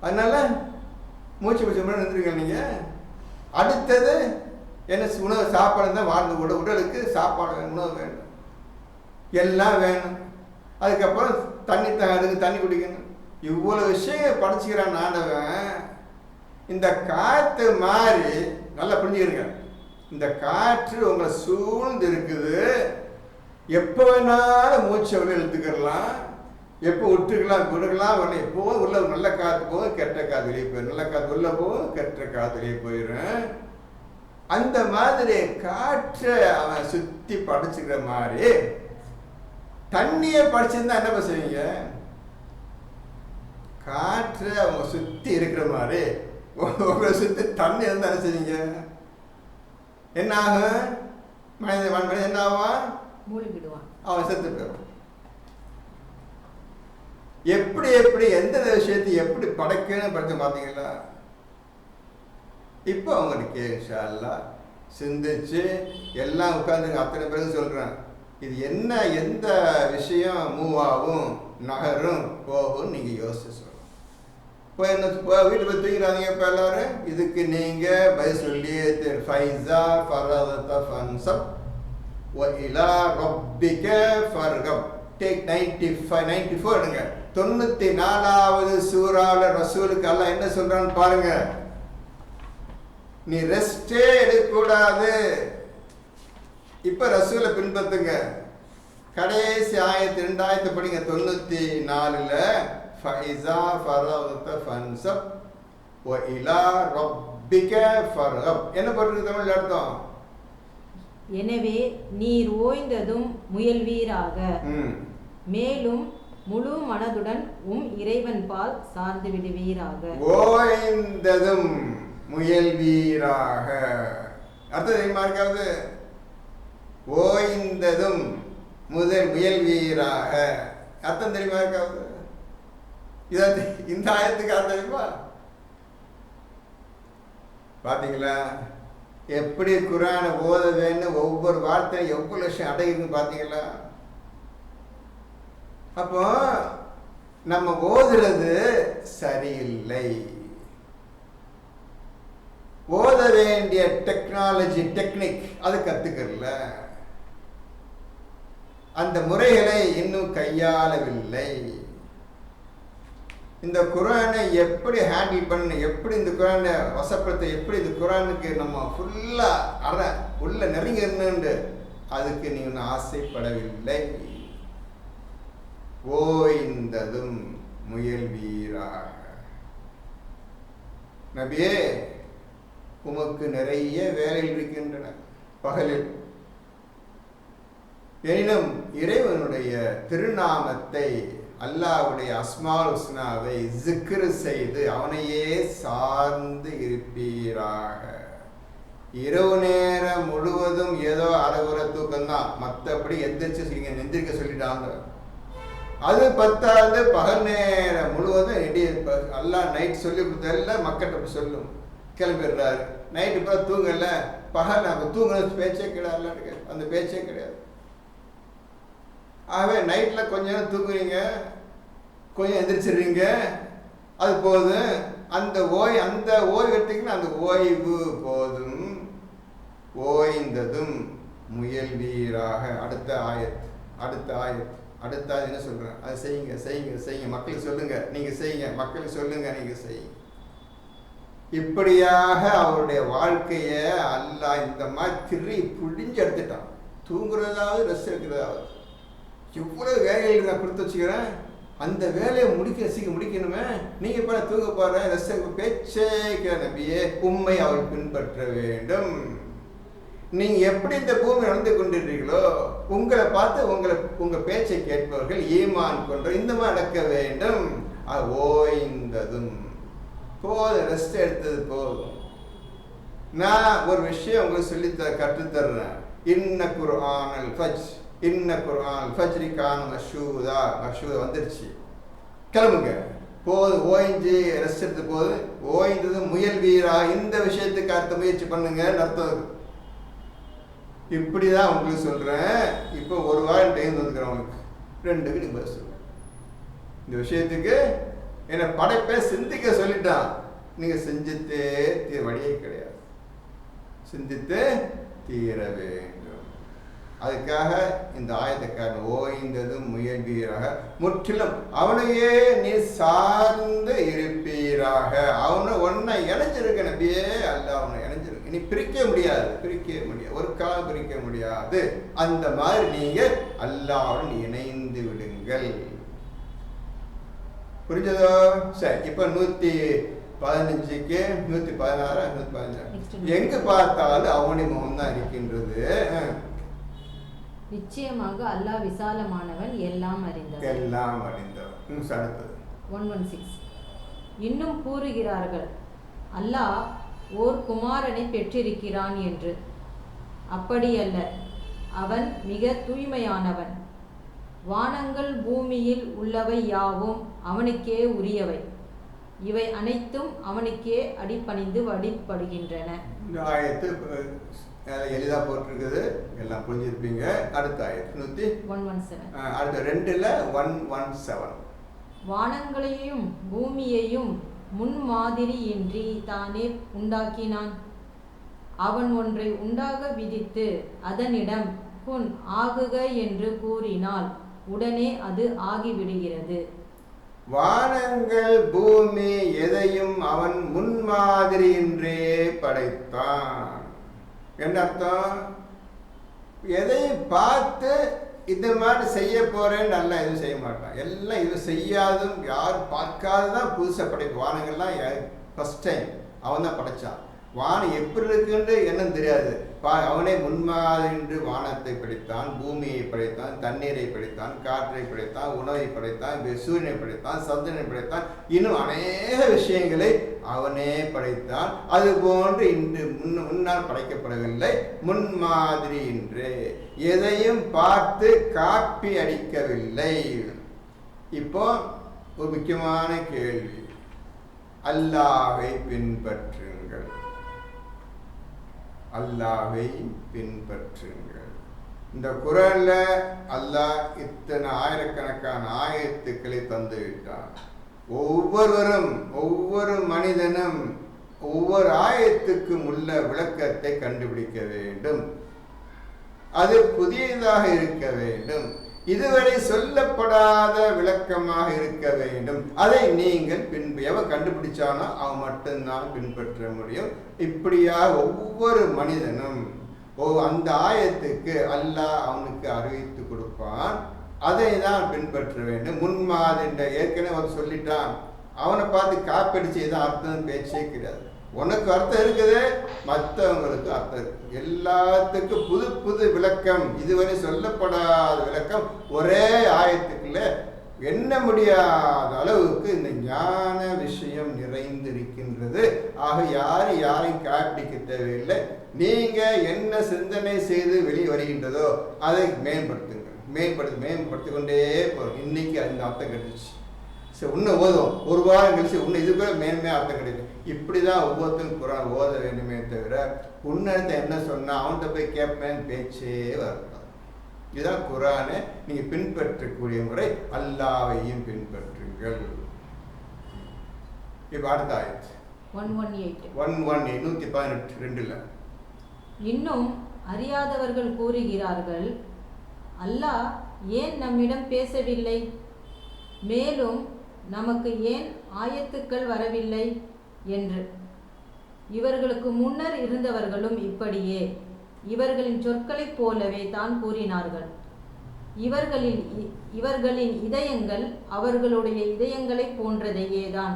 அதனால மூச்சு பிடிச்ச முன்னாடி நின்றுருங்க. நீங்கள் அடுத்தது என்ன உணவு சாப்பாடு தான் வாழ்ந்து கூட உடலுக்கு சாப்பாடு உணவு வேணும், எல்லாம் வேணும். அதுக்கப்புறம் அதுக்கு தண்ணி குடிக்கணும். இவ்வளோ விஷயம் படைச்சிக்கிறான் ஆண்டவன். இந்த காற்று மாதிரி நல்லா புரிஞ்சுக்கிறீங்க. இந்த காற்று உங்களை சூழ்ந்து இருக்குது. எப்போ வேணாலும் மூச்சை உள்ள இழுத்துக்கலாம், எப்போ விட்டுக்கலாம் விடுக்கலாம். உடனே எப்போவும் உள்ள நல்ல காற்று போகும், கெட்ட காற்று வெளியே போயிடும். நல்ல காற்று உள்ள போகும், கெட்ட காற்று வெளியே போயிடும். அந்த மாதிரி காற்றை அவன் சுற்றி படைச்சிக்கிற மாதிரி தண்ணியை படிச்சிருந்தா என்ன செய்வீங்க? காற்று அவங்க சுத்தி இருக்கிற மாதிரி உங்களை சுத்தி தண்ணி இருந்தா என்ன செய்வீங்க? என்ன ஆகும்? மனிதன் என்ன ஆவான்? மூழ்கிடுவான், அவன் செத்து போயிடுவான். எப்படி எந்த விஷயத்தை எப்படி படைக்கணும்னு படிச்சு பார்த்தீங்களா? இப்போ அவங்களுக்கு இன்ஷா அல்லாஹ் சிந்திச்சு எல்லாம் உட்காந்து அத்தனை பேருக்கு சொல்றேன். இது என்ன, எந்த விஷயம் மூவ் ஆகும், நகரும், போகும், நீங்க யோசிச்சு சொல்லணும். போய் என்ன வீட்டு போய் தூங்கிறாதீங்க இப்போ எல்லாரும். இதுக்கு நீங்கள் பதில் சொல்லி ஃபைஸா ஃபரதத ஃபன்சப் வ இலா ரப்பிக ஃபர்கப். டேக் 94 எடுங்க. 94வது சூறாவில் ரசூலுக்கு அல்லாஹ் என்ன சொல்றான்னு பாருங்க. நீ ரெஸ்டே எடுக்கக்கூடாது. இப்ப ரசூலை பின்பற்றுங்க. கடைசி ஆயத்து 2 ஆயத்தை படிங்க. 94ல ஃபைஸா ஃபரதத ஃபன்சப் வ இலா ரப்பிக ஃபர்கப். என்ன போட்டிருக்கு தமிழ் அர்த்தம்? எனவே நீர் ஓய்ந்ததும் முயல்வீராக, மேலும் முழு மனதுடன் இறைவன் பால் சார்ந்து விடுவீராக. ஓய்ந்ததும் முயல்வீராக அர்த்தம் தெரியுமா இருக்காது? ஓய்ந்ததும் முயல்வீராக அர்த்தம் தெரியுமா இருக்காது? இந்த ஆயத்துக்கு அர்த்தம் தெரியுமா? பாத்தீங்களா எப்படி குர்ஆனை ஓத வேண்டும், ஒவ்வொரு வார்த்தையும் எவ்வளவு விஷயம் அடங்குன்னு பாத்தீங்களா? அப்போ நம்ம ஓதுறது சரியில்லை. ஓத வேண்டிய டெக்னாலஜி டெக்னிக் அது கத்துக்கல, அந்த முறைகளை இன்னும் கையாளவில்லை. இந்த குர்ஆனை எப்படி ஹேண்டில் பண்ண, எப்படி இந்த குர்ஆனை வசப்படுத்த, எப்படி இந்த குர்ஆனுக்கு நம்ம ஃபுல்லா உள்ள நெருங்கிடணுண்டு அதுக்கு நீங்க ஆசைப்படவில்லை. ஓய்ந்ததும் முயல்வீராக. நபியே உமக்கு நிறைய வேலைகள் இருக்கின்றன பகலில், எனினும் இறைவனுடைய திருநாமத்தை, அல்லாஹ்வுடைய அஸ்மால் ஹுஸ்னாவை ஜிக்ர் செய்து அவனையே சார்ந்து இருப்பீராக. இரவு நேரம் முழுவதும் ஏதோ அரைகுறை தூக்கம்தான், மற்றபடி எந்திரிக்க சொல்லிட்டாங்க. அது பத்தாவது பகல் நேரம் முழுவதும் அல்லாஹ் நைட் சொல்லி கொடுத்தல மக்கள்கிட்ட சொல்லும், கிளம்பிடுறாரு. நைட்டு இப்போ தூங்கல, பகல் நாங்கள் தூங்குறது பேச்சே கிடையாது, அந்த பேச்சே கிடையாது. ஆகவே நைட்டில் கொஞ்ச நேரம் தூங்குறீங்க, கொஞ்சம் எந்திரிச்சிடுறீங்க, அது போதும். அந்த ஓய்வு எடுத்தீங்கன்னா அந்த ஓய்வு போதும். ஓய்ந்ததும் முயல்வீராக. அடுத்த ஆயத் என்ன சொல்கிறேன்? அதை செய்யுங்க, மக்களுக்கு சொல்லுங்க, நீங்கள் செய்யுங்க, மக்களுக்கு சொல்லுங்க, நீங்கள் செய்யுங்க. இப்படியாக அவருடைய வாழ்க்கையை அல்லாஹ் இந்த மாதிரி புடிஞ்சு எடுத்துட்டான். தூங்குறதாவது ரெஸ்ட் எடுக்கிறதாவது. எவ்வளவு வேலைகள் நான் கொடுத்து வச்சுக்கிறேன், அந்த வேலையை முடிக்கணுமே. நீங்க இப்ப தூங்க போற ரெஸ்ட் பேச்சே நபியே உண்மை அவள் பின்பற்ற வேண்டும். நீங்க எப்படி இந்த பூமி நடந்து கொண்டிருக்கீங்களோ உங்களை பார்த்து உங்க பேச்சை கேட்பவர்கள் ஈமான் கொன்ற இந்த மாதிரி நடக்க வேண்டும். ஓய்ந்ததும் போதும், ரெஸ்ட் எடுத்தது போதும். நான் ஒரு விஷயம் உங்களுக்கு சொல்லி கற்றுத்தர்றேன். இன்ன குர்ஆனல் ஃபஜ்ரி கான மஷூதா வந்துருச்சு, கிளம்புங்க, போதும், ஓய்ஞ்சு ரெஸ்ட் எடுத்து போதும். ஓய்ந்தது முயல்வீரா, இந்த விஷயத்துக்கு அடுத்த முயற்சி பண்ணுங்க அர்த்தம். இப்படிதான் உங்களுக்கு சொல்றேன். இப்போ ஒரு வாரம் டைம் வந்துக்கிறவங்களுக்கு 2க்கு நீங்க பதில் சொல்லுங்க. இந்த விஷயத்துக்கு என்ன படைப்பை சிந்திக்க சொல்லிட்டான். நீங்க செஞ்சுட்டு வழியே கிடையாது, சிந்தித்து தீர வேண்டும். அதுக்காக இந்த ஆயத்துக்காரன் ஓய்ந்ததும் முயல்வீராக, முற்றிலும் அவனையே நீ சார்ந்து இருப்பீராக. அவனை ஒன்றை இணைஞ்சிருக்க நபியே, அல்ல அவனை இணைஞ்சிருக்கு. நீ பிரிக்க முடியாது, ஒரு காலம் பிரிக்க முடியாது. அந்த மாதிரி நீங்க அல்லாஹ்வுடன் இணைந்து விடுங்கள். புரிஞ்சதோ? சரி, இப்ப 115க்கு 116 115 எங்க பார்த்தாலும் அவனுடைய முகம் தான் இருக்கின்றது. நிச்சயமாக அல்லாஹ் விசாலமானவன், எல்லாம் அறிந்தவன். 116 இன்னும் கூறுகிறார்கள், அல்லாஹ் ஓர் குமாரனை பெற்றிருக்கிறான் என்று. அப்படியல்ல, அவன் மிக தூய்மையானவன். வானங்கள் பூமியில் உள்ளவை யாவும் அவனுக்கே உரியவை. இவை அனைத்தும் அவனுக்கே அடிபணிந்து வழிபடுகின்றன. இந்த ஆயத்து எளிதா போட்டிருக்குது, எல்லாம் புரிஞ்சிருப்பீங்க. அடுத்த ஆயத்து 117 அடுத்த 2ல 117 வானங்களையும் பூமியையும் முன்மாதிரியின்றி தானே உண்டாக்கினான். அவன் ஒன்றை உண்டாக விதித்து அதனிடம் புன் ஆகுக என்று கூறினால் உடனே அது ஆகிவிடுகிறது. வானங்கள் பூமி எதையும் அவன் முன்மாதிரியின்றே படைத்தான். என்ன அர்த்தம்? எதையும் பார்த்து இந்த மாதிரி செய்ய போறேன்னு நல்லா எதுவும் செய்ய மாட்டான். எல்லாம் இது செய்யாதும் யாரும் பார்க்காததான் புதுசாக படைப்பு. வானங்கள்லாம் ஃபர்ஸ்ட் டைம் அவன் தான் படைச்சான். வானம் எப்படி இருக்குன்னு என்னன்னு தெரியாது. அவனே முன்மாதிரி வானத்தை படைத்தான், பூமியை படைத்தான், தண்ணீரை படைத்தான், காற்றை படைத்தான், உணவை படைத்தான், சூரியனை படைத்தான், சந்திரனை படைத்தான், இன்னும் அநேக விஷயங்களை அவனே படைத்தான். அது போன்று இன்று முன்னால் படைக்கப்படவில்லை. முன்மாதிரி என்று எதையும் பார்த்து காப்பி அடிக்கவில்லை. இப்போ ஒரு முக்கியமான கேள்வி, அல்லாஹ்வை பின்பற்றுங்கள், அல்லாஹ்வை பின்பற்றுங்கள். இந்த குர்ஆன்ல அல்லாஹ் இத்தனை ஆயிரக்கணக்கான ஆயத்துக்களை தந்து விட்டான். ஒவ்வொருவரும் ஒவ்வொரு மனிதனும் ஒவ்வொரு ஆயத்துக்கும் உள்ள விளக்கத்தை கண்டுபிடிக்க வேண்டும். அது புதியதாக இருக்க வேண்டும். இதுவரை சொல்லப்படாத விளக்கமாக இருக்க வேண்டும். அதை நீங்கள் எவன் கண்டுபிடிச்சானோ அவன் மட்டும்தான் பின்பற்ற முடியும். இப்படியாக ஒவ்வொரு மனிதனும் அந்த ஆயத்துக்கு அல்லாஹ் அவனுக்கு அறிவித்து கொடுப்பான். அதை தான் பின்பற்ற வேண்டும். முன்மாதிரி ஏற்கனவே அவன் சொல்லிட்டான். அவனை பார்த்து காப்பீடு செய்த அர்த்தம் பேச்சே கிடையாது. உனக்கு அர்த்தம் இருக்குது, மற்றவங்களுக்கு அர்த்தம் இருக்கு. எல்லாத்துக்கும் புது புது விளக்கம், இதுவரை சொல்லப்படாத விளக்கம் ஒரே ஆயத்துக்குள்ள எண்ண முடியாத அளவுக்கு இந்த ஞான விஷயம் நிறைந்திருக்கின்றது. ஆக யாரையும் காப்பிடிக்க தேவையில்லை. நீங்க என்ன சிந்தனை செய்து வெளியே வருகின்றதோ அதை மேம்படுத்தி கொண்டே போறோம். இன்னைக்கு அந்த அர்த்தம் கிடைச்சிச்சு, சரி இன்னும் ஓதும், ஒரு வாரம் கழிச்சு இன்னும் இது கூட மேன்மையாக அர்த்தம் கிடைக்கும். இப்படி தான் ஒவ்வொருத்தரும் குர்ஆன் ஓத வேண்டுமே தவிர உன்னத்தை என்ன சொன்னால் அவன்கிட்ட போய் கேட்பேன் பேச்சே வரக்கூடாது. இதுதான் குர்ஆனை நீங்கள் பின்பற்றக்கூடிய முறை. அல்லாஹ்வையும் பின்பற்றுங்கள். இப்போ அடுத்த ஆயத்து 118 118 இன்னும் அறியாதவர்கள் கூறுகிறார்கள், அல்லாஹ் ஏன் நம்மிடம் பேசவில்லை, மேலும் நமக்கு ஏன் ஆயத்துக்கள் வரவில்லை என்று. இவர்களுக்கு முன்னர் இருந்தவர்களும் இப்படியே இவர்களின் சொற்களைப் போலவே தான் கூறினார்கள். இவர்களின் இதயங்கள் அவர்களுடைய இதயங்களைப் போன்றதையேதான்.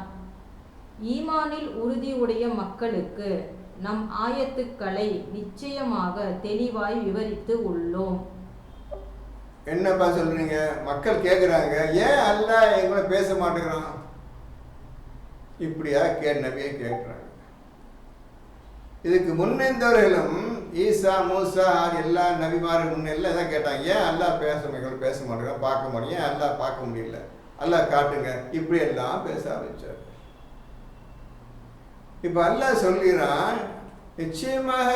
ஈமானில் உறுதியுடைய மக்களுக்கு நம் ஆயத்துக்களை நிச்சயமாக தெளிவாய் விவரித்து உள்ளோம். என்னப்பா சொல்றீங்க? மக்கள் கேட்குறாங்க, ஏன் அல்லாஹ் எங்களை பேச மாட்டேங்கிறான்? இப்படியா நபியை கேட்குறாங்க. இதுக்கு முன்னிருந்தவர்களும் ஈசா மூசா எல்லா நபிமார்கள் முன்னெல்லாம் இதான் கேட்டாங்க, ஏன் அல்லாஹ் பேச மாட்டேங்கிறான், பார்க்க மாட்டேங்க, ஏன் அல்லாஹ் பார்க்க முடியல, அல்லாஹ் காட்டுங்க, இப்படி எல்லாம் பேச ஆரம்பிச்சார். இப்போ அல்லாஹ் சொல்கிறான், நிச்சயமாக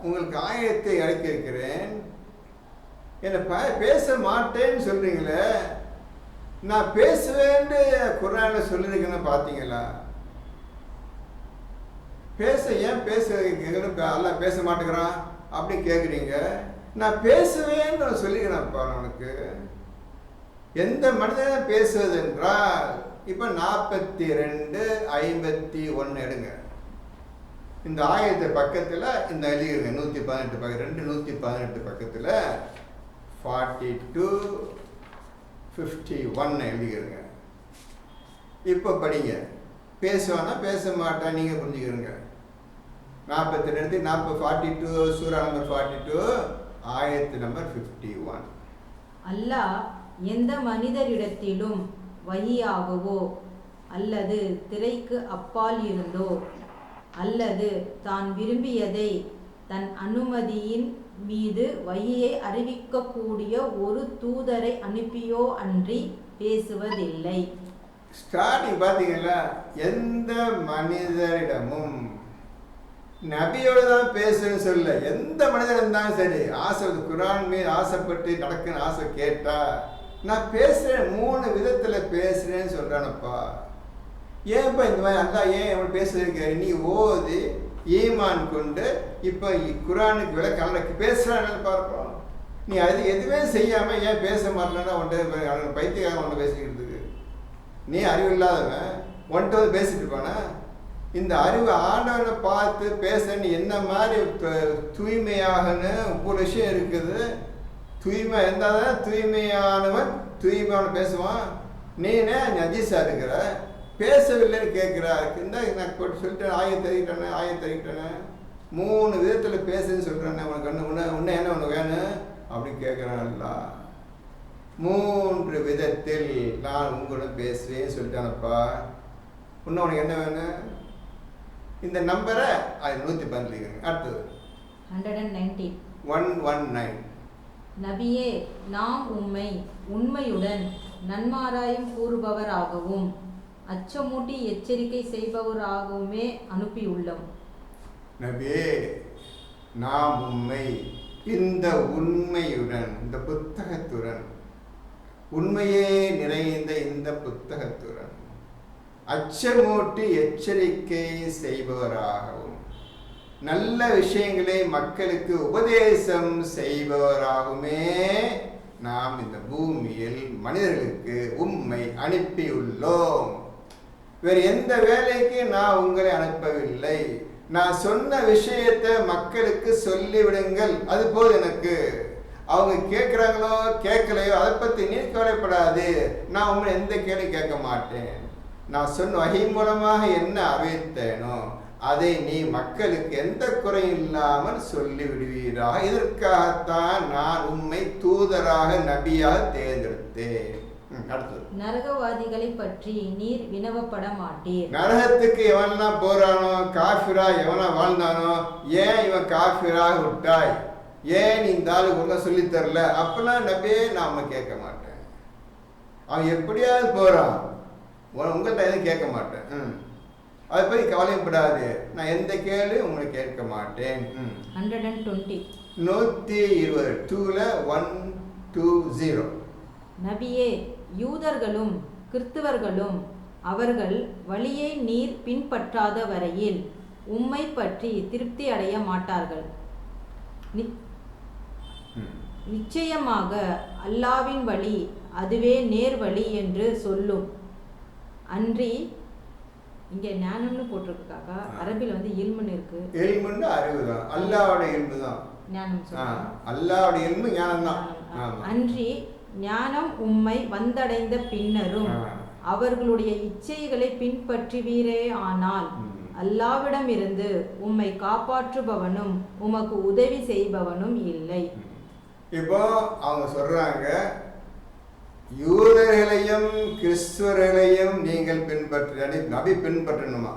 உங்களுக்கு ஆயத்தை இறக்கி இருக்கிறேன், என்னை பேச மாட்டேன்னு சொல்றீங்களே, நான் பேசுவேன்னு குர்ஆன்ல சொல்லியிருக்கேன்னு பார்த்தீங்களா? ஏன் அல்லாஹ் பேச மாட்டேங்கிறான் அப்படி கேட்குறீங்க. நான் பேசுவேன்னு சொல்லிக்கிறேன்ப்பா. உனக்கு எந்த மனிதனும் பேசுவது என்றால் இப்போ 42:51 எடுங்க. இந்த ஆயத்து பக்கத்தில் இந்த எழுதிருங்க, 118 பக்கம் 118 பக்கத்தில் 42:51 எழுதிக்கிறங்க. இப்போ படிங்க. பேசுவானா பேச மாட்டா நீங்கள் புரிஞ்சுக்கிறங்க. 42 42 சூரா நம்பர் 42 ஆயத்து நம்பர் 51. அல்லாஹ் எந்த மனிதரிடத்திலும் வஹியாகவோ அல்லது திரைக்கு அப்பால் இருந்தோ அல்லது தான் விரும்பியதை தன் அனுமதியின் மீது வஹியை அறிவிக்கக்கூடிய ஒரு தூதரை அனுப்பியோ அன்றி பேசுவதில்லை. ஸ்டார்டிங் பார்த்தீங்களா? எந்த மனிதரிடமும் நபியோட தான் பேசுன்னு சொல்ல, எந்த மனிதன் இருந்தாலும் சரி, ஆசை குர்ஆன் மீது ஆசைப்பட்டு நடக்குன்னு ஆசை கேட்டா நான் பேசுறேன், 3 விதத்தில் பேசுறேன்னு சொல்றானப்பா. ஏன்ப்பா இந்த மாதிரி அல்லா ஏன் அவன் பேசுறதுக்காரு? நீ ஓதி ஈமான் கொண்டு இப்போ குரானுக்கு விளக்க பேசுறான்னு பார்ப்போம். நீ அது எதுவுமே செய்யாமல் ஏன் பேச மாட்டேன்னா உன்ட்ட பைத்தியக்காரன் ஒன்று பேசிக்கிறதுக்கு. நீ அறிவு இல்லாதவன் ஒன்ட்டு வந்து பேசிட்டு இருப்பானா? இந்த அறிவு ஆண்டவனை பார்த்து பேச நீ என்ன மாதிரி தூய்மையாகன்னு ஒரு விஷயம் இருக்குது. தூய்மை இருந்தால் தான் தூய்மையானவன் தூய்மையான பேசுவான். நீனே நஜீஸா இருக்கிற, பேசவில்லைன்னு கேட்குறா. இந்த நான் போட்டு சொல்லிட்டேன், ஆயத்தறிக்கிட்டேனே 3 விதத்தில் பேசுன்னு சொல்கிறேன். உனக்கு உன்னை என்ன ஒன்று வேணும் அப்படின்னு கேட்குறான்ல. 3 விதத்தில் நான் உங்களுடன் பேசுவேன்னு சொல்லிட்டானப்பா. இன்னும் உனக்கு என்ன வேணும்? இந்த நம்பரை அது 112. அடுத்தது 119. நபியே, நாம் உம்மை உண்மையுடன் நன்மாராயம் கூறுபவராகவும் அச்சமூட்டி எச்சரிக்கை செய்பவராகவுமே அனுப்பியுள்ளோம். நபியே, நாம் உம்மை இந்த உண்மையுடன், இந்த புத்தகத்துடன், உண்மையே நிறைந்த இந்த புத்தகத்துடன் அச்சமூட்டி எச்சரிக்கை செய்பவராகவும் நல்ல விஷயங்களை மக்களுக்கு உபதேசம் செய்பவராகவுமே நாம் இந்த பூமியில் மனிதர்களுக்கு உம்மை அனுப்பியுள்ளோம். வேறு எந்த வேலைக்கு நான் உங்களை அனுப்பவில்லை. நான் சொன்ன விஷயத்தை மக்களுக்கு சொல்லிவிடுங்கள், அது போது எனக்கு. அவங்க கேட்குறாங்களோ கேட்கலையோ அதை பற்றி நீ கவலைப்படாது. நான் உங்களை எந்த கேள்வி கேட்க மாட்டேன். நான் சொன்ன வகை மூலமாக என்ன அறிவித்தேனோ அதை நீ மக்களுக்கு எந்த குறையும் இல்லாமல் சொல்லி விடுவீராக. இதற்காகத்தான் நான் உம்மை தூதராக நபியாக தேர்ந்தெடுத்தேன். அடுத்தது, நரகவாதிகளை பற்றி நீர் வினவப்பட மாட்டீர். நரகத்துக்கு எவன்லாம் போறானோ, காஃபிரா எவனா வாழ்ந்தானோ, ஏன் இவன் காஃபிராக விட்டாய், ஏன் இந்த ஆளுக்கு ஒன்றும் சொல்லித்தரல, அப்பெல்லாம் நபியே நாம கேட்க மாட்டேன். அவன் எப்படியாவது போறான், உங்கள்கிட்ட எதுவும் கேட்க மாட்டேன். அதை பற்றி கவலைப்படாது, நான் எந்த கேள்வி உங்களை கேட்க மாட்டேன். 120. 120. நபியே, யூதர்களும் கிறிஸ்தவர்களும் அவர்கள் வழியை நீர் பின்பற்றாத வரையில் உம்மை பற்றி திருப்தி அடைய மாட்டார்கள். நிச்சயமாக அல்லாவின் வழி அதுவே நேர்வழி என்று சொல்லும். அன்றி இங்கே ஞானம்னு போட்டிருக்காங்க, அரபியில் வந்து இல்முன்னு இருக்கு. இல்முன்னு அறிவு தான், அல்லாஹ்வோட இல்மு தான் ஞானம். அல்லாஹ்வோட இல்மு ஞானம் தான். அன்றி ஞானம் உம்மை வந்தடைந்த பின்னரும் அவர்களுடைய இச்சைகளை பின்பற்றுவீரே ஆனால் அல்லாவிடம் இருந்து உம்மை காப்பாற்றுபவனும் உமக்கு உதவி செய்பவனும் இல்லை. இப்போ அவங்க சொல்றாங்க, யூதர்களையும் கிறிஸ்துவர்களையும் நீங்கள் நபி பின்பற்றணுமா?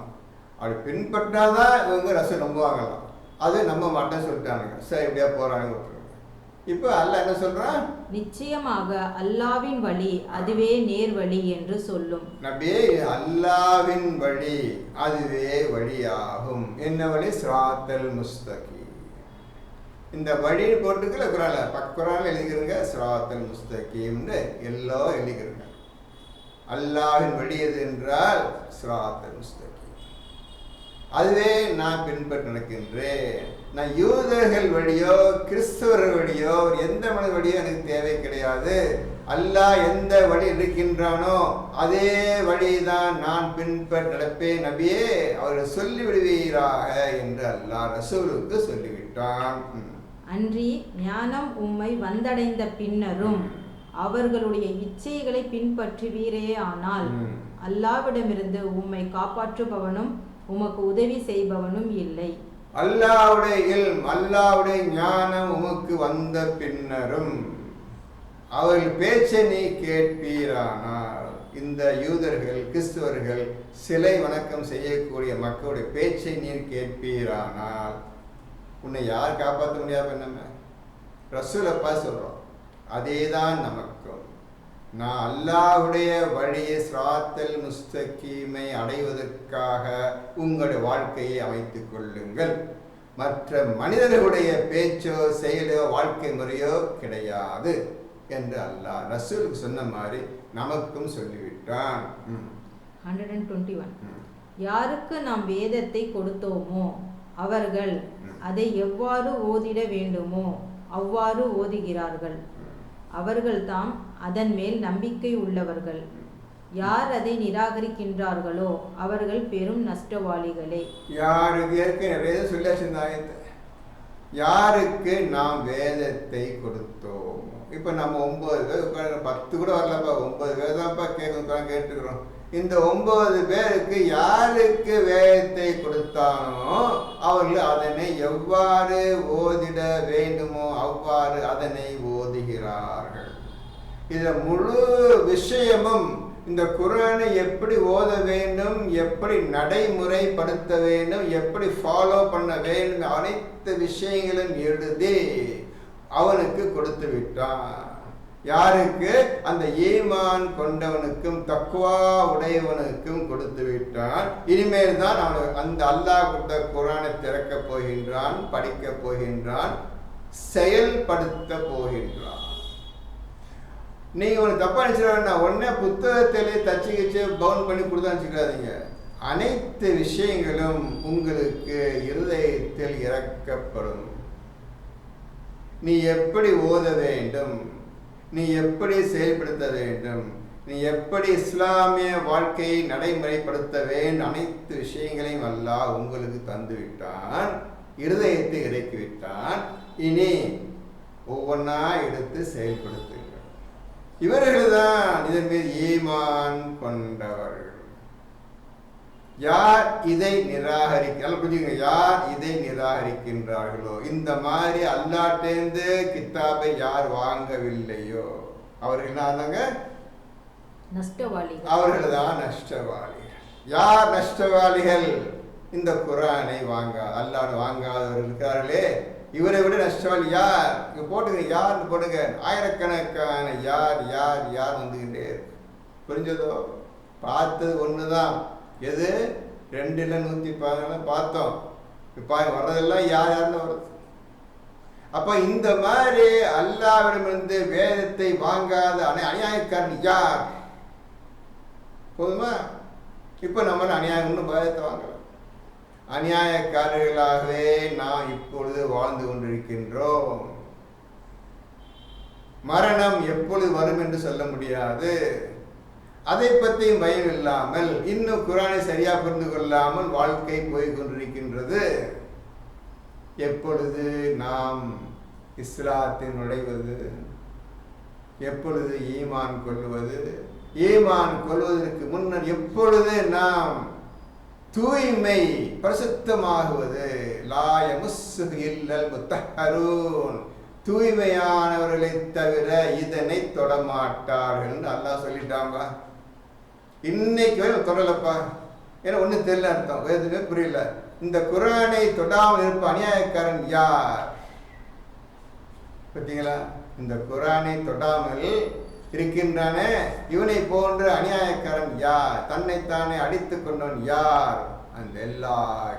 அப்படி பின்பற்றாதான் இவங்க ரசூல் நம்புவாங்களாம். அது நம்ப மாட்டேன்னு சொல்லிட்டானுங்க. சரி, இப்படியா போறாங்க. இப்போ அல்லாஹ் என்ன சொல்றான்? நிச்சயமாக அல்லாவின் வழி அதுவே நேர்வழி என்று சொல்லும். நபியே, அல்லாவின் வழி அதுவே வழியாகும். என்ன வழி? சிராத்தல் முஸ்தகீம். இந்த வழி போட்டுக்கல குரான்ல எழுதிக்கிறங்க, சிராத்தல் முஸ்தகீம்னு எல்லாம் எழுதிக்கிறங்க. அல்லாவின் வழி எது என்றால் சிராத்தல் முஸ்தகீம், அதுவே நான் பின்பற்ற நடக்கின்றேன். நான் யூதர்கள் வழியோ கிறிஸ்தவர்கள் வழியோ எந்த மனித வழியோ எனக்கு தேவை கிடையாது. அல்லாஹ் எந்த வழி இருக்கின்றானோ அதே வழிதான் நான் பின்பற்ற நடப்பேன். நபியே, அவர்கள் சொல்லிவிடுவீராக என்று அல்லாஹ் ரசூலுக்கு சொல்லிவிட்டான். அன்றி ஞானம் உம்மை வந்தடைந்த பின்னரும் அவர்களுடைய இச்சைகளை பின்பற்றுவீரே ஆனால் அல்லாவிடமிருந்து உம்மை காப்பாற்றுபவனும் உமக்கு உதவி செய்பவனும் இல்லை. அல்லாஹ்வுடைய இல்ம், அல்லாஹ்வுடைய ஞானம் உமக்கு வந்த பின்னரும் அவர்கள் பேச்சை நீ கேட்பீரானால், இந்த யூதர்கள் கிறிஸ்துவர்கள் சிலை வணக்கம் செய்யக்கூடிய மக்களுடைய பேச்சை நீர் கேட்பீரானால் உன்னை யார் காப்பாற்ற முடியாது? நம்ம ரசூலப்பா சொல்றோம், அதே தான் நமக்கும். நான் அல்லாஹ்வுடைய வழியை சிராத்தல் முஸ்தகீமை அடைவதற்காக உங்களுடைய வாழ்க்கையை அமைத்துக் கொள்ளுங்கள். மற்ற மனிதர்களுடைய பேச்சோ செயலோ வாழ்க்கை முறையோ கிடையாது என்று அல்லாஹ் ரசூலுக்கு சொன்ன மாதிரி நமக்கும் சொல்லிவிட்டான். 121. யாருக்கு நாம் வேதத்தை கொடுத்தோமோ அவர்கள் அதை எவ்வாறு ஓதிட வேண்டுமோ அவ்வாறு ஓதுகிறார்கள். அவர்கள்தாம் அதன் மேல் நம்பிக்கை உள்ளவர்கள். யார் அதை நிராகரிக்கின்றார்களோ அவர்கள் பெரும் நஷ்டவாளிகளே. யாருக்கு நாம் வேதத்தை கொடுத்தோம். இப்போ நம்ம 9 பேர் 10 கூட வரலப்பா, 9 பேர் தான்ப்பா கேட்டுக்கிறோம். இந்த 9 பேருக்கு யாருக்கு வேதத்தை கொடுத்தானோ அவர்கள் அதனை எவ்வாறு ஓதிட வேண்டுமோ அவ்வாறு அதனை ஓதுகிறார்கள். இதில் முழு விஷயமும் இந்த குர்ஆனை எப்படி ஓத வேண்டும், எப்படி நடைமுறைப்படுத்த வேண்டும், எப்படி ஃபாலோ பண்ண வேண்டும், அனைத்து விஷயங்களும் எழுதி அவனுக்கு கொடுத்து விட்டான். யாருக்கு? அந்த ஈமான் கொண்டவனுக்கும் தக்வா உடையவனுக்கும் கொடுத்து விட்டான். இனிமேல் தான் அவன் அந்த அல்லாஹ் கொடுத்த குர்ஆனை திறக்க போகின்றான், படிக்க போகின்றான், செயல்படுத்த போகின்றான். நீங்க ஒரு தப்பா நினைச்சிடாதீங்க. உடனே புத்தகத்திலே தச்சு கிச்சு பவுன் பண்ணி கொடுத்தா நினைச்சுக்காதீங்க. அனைத்து விஷயங்களும் உங்களுக்கு இருதயத்தில் இறக்கப்படும். நீ எப்படி ஓத வேண்டும், நீ எப்படி செயல்படுத்த வேண்டும், நீ எப்படி இஸ்லாமிய வாழ்க்கையை நடைமுறைப்படுத்த வேண்டும், அனைத்து விஷயங்களையும் அல்லாஹ் உங்களுக்கு தந்து விட்டான், இருதயத்தை இறக்கிவிட்டான். இனி ஒவ்வொன்றா எடுத்து செயல்படுத்துங்கள். இவர்கள் தான் இதன் மீது ஈமான் கொண்டவர்கள். யார் இதை யார் இதை நிராகரிக்கின்றார்களோ, இந்த மாதிரி அல்லாஹ்விடமிருந்து கித்தாபை யார் வாங்கவில்லையோ அவர்கள் என்னங்க? நஷ்டவாளிகள். அவர்கள் தான் நஷ்டவாளிகள். யார் நஷ்டவாளிகள்? இந்த குர்ஆனை அல்லாஹ் வாங்காதவர்கள் இருக்கிறார்களே, இவரை விட நஷ்டவாளி யார்? இங்க போட்டுங்க, யார் போடுங்க. ஆயிரக்கணக்கான யார் யார் யார் வந்துகிட்டே இருக்கு. புரிஞ்சதோ? பார்த்தது ஒண்ணுதான். எது? 2ல் 114 பார்த்தோம். இப்போ வர்றதெல்லாம் யார் யாருன்னு வருது. அப்ப இந்த மாதிரி அல்லாஹ்விடமிருந்து வேதத்தை வாங்காத அநியாயக்காரன் யார்? போதுமா? இப்ப நம்ம அநியாயம் வேதத்தை வாங்கலாம். அநியாயக்காரர்களாகவே நாம் இப்பொழுது வாழ்ந்து கொண்டிருக்கின்றோம். மரணம் எப்பொழுது வரும் என்று சொல்ல முடியாது. அதை பற்றியும் பயம் இல்லாமல், இன்னும் குர்ஆனை சரியா புரிந்து கொள்ளாமல் வாழ்க்கை போய் கொண்டிருக்கின்றது. எப்பொழுது நாம் இஸ்லாத்தில் நுழைவது, எப்பொழுது ஈமான் கொள்வது, ஈமான் கொள்வதற்கு முன்னர் எப்பொழுது நாம் தூய்மை பரிசுத்தமாகுவது. லா யமுஸ்ஸுஹு இல்லல் முத்தஹ்ஹரூன், தூய்மையானவர்களை தவிர இதனை தொடமாட்டார்கள் அல்லாஹ் சொல்லிட்டாங்க. இன்னைக்கு வரை தொடரலப்பா, ஏன்னா ஒன்றும் தெரியல, அர்த்தம் எதுவுமே புரியல. இந்த குர்ஆனை தொடாமல் இருப்ப அநியாயக்காரன் யார்? பார்த்தீங்களா? இந்த குர்ஆனை தொடாமல் இருக்கின்றானே இவனை போன்ற அநியாயக்காரன் யார்? தன்னைத்தானே அடித்து கொண்டவன் யார்? அந்த எல்லா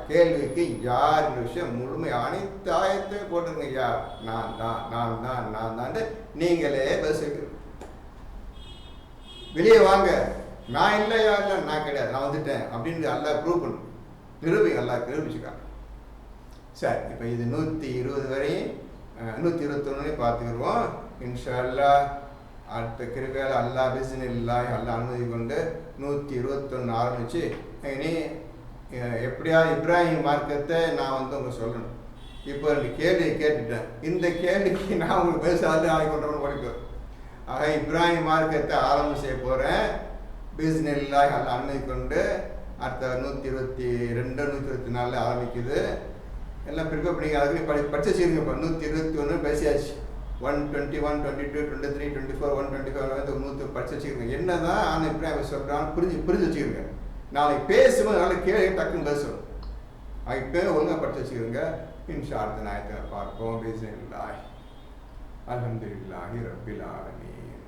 கேள்விக்கு யார் என்ற விஷயம் முழுமை அனைத்து ஆயத்தையும் போட்டுருங்க. யார்? நான் தான், நான் தான், நான் தான். நீங்களே பேசுங்க. வெளியே வாங்க. நான் இல்லை, யார் இல்லை, நான் கிடையாது, நான் வந்துட்டேன் அப்படின்னு அல்லாஹ் ப்ரூவ் பண்ணு, நிரூபிங்க. அல்லாஹ் நிரூபிச்சுக்காங்க. சரி, இப்போ இது 120 வரையும் 121 பார்த்துக்கிடுவோம் இன்ஷா அல்லாஹ். அடுத்த கிருபையால் அல்லாஹ் பிஸ்மில்லாஹ் அல்லாஹ் அனுமதி கொண்டு 121 ஆரம்பிச்சு இனி எப்படியாவது இப்ராஹிம் மார்க்கத்தை நான் உங்களுக்கு சொல்லணும். இப்போ இந்த கேள்வியை கேட்டுட்டேன். இந்த கேள்விக்கு நான் உங்களுக்கு பேசாது ஆகி கொண்டவன் படிப்பேன். ஆக இப்ராஹிம் மார்க்கத்தை ஆரம்பம் செய்ய போகிறேன். பிஸ்மில்லாஹ் அல்லாஹ் அனுமதி கொண்டு அடுத்த 122 124 ஆரம்பிக்குது. எல்லாம் ப்ரிப்பேர் பண்ணிங்க. அதுக்கு படிச்சு வச்சுருங்க. இப்போ 121 பேசியாச்சு. 121, 22, 23, 24, 125 100 படிச்சு வச்சுக்கிறேங்க. என்ன தான் ஆனால் இப்ராஹிம் சொல்கிறான்னு புரிஞ்சு வச்சுக்கிறேங்க. நாளைக்கு பேசும்போது நல்லா கேள்வி டக்குன்னு பேசணும். இப்போ ஒழுங்காக படிச்சு வச்சுக்கிறேங்க. இன்ஷா அடுத்த ஞாயிற்றுக்கிழமை பார்ப்போம். பிஸ்மில்லாஹ் அல்ஹம்துலில்லாஹி ரப்பில் ஆலமீன்.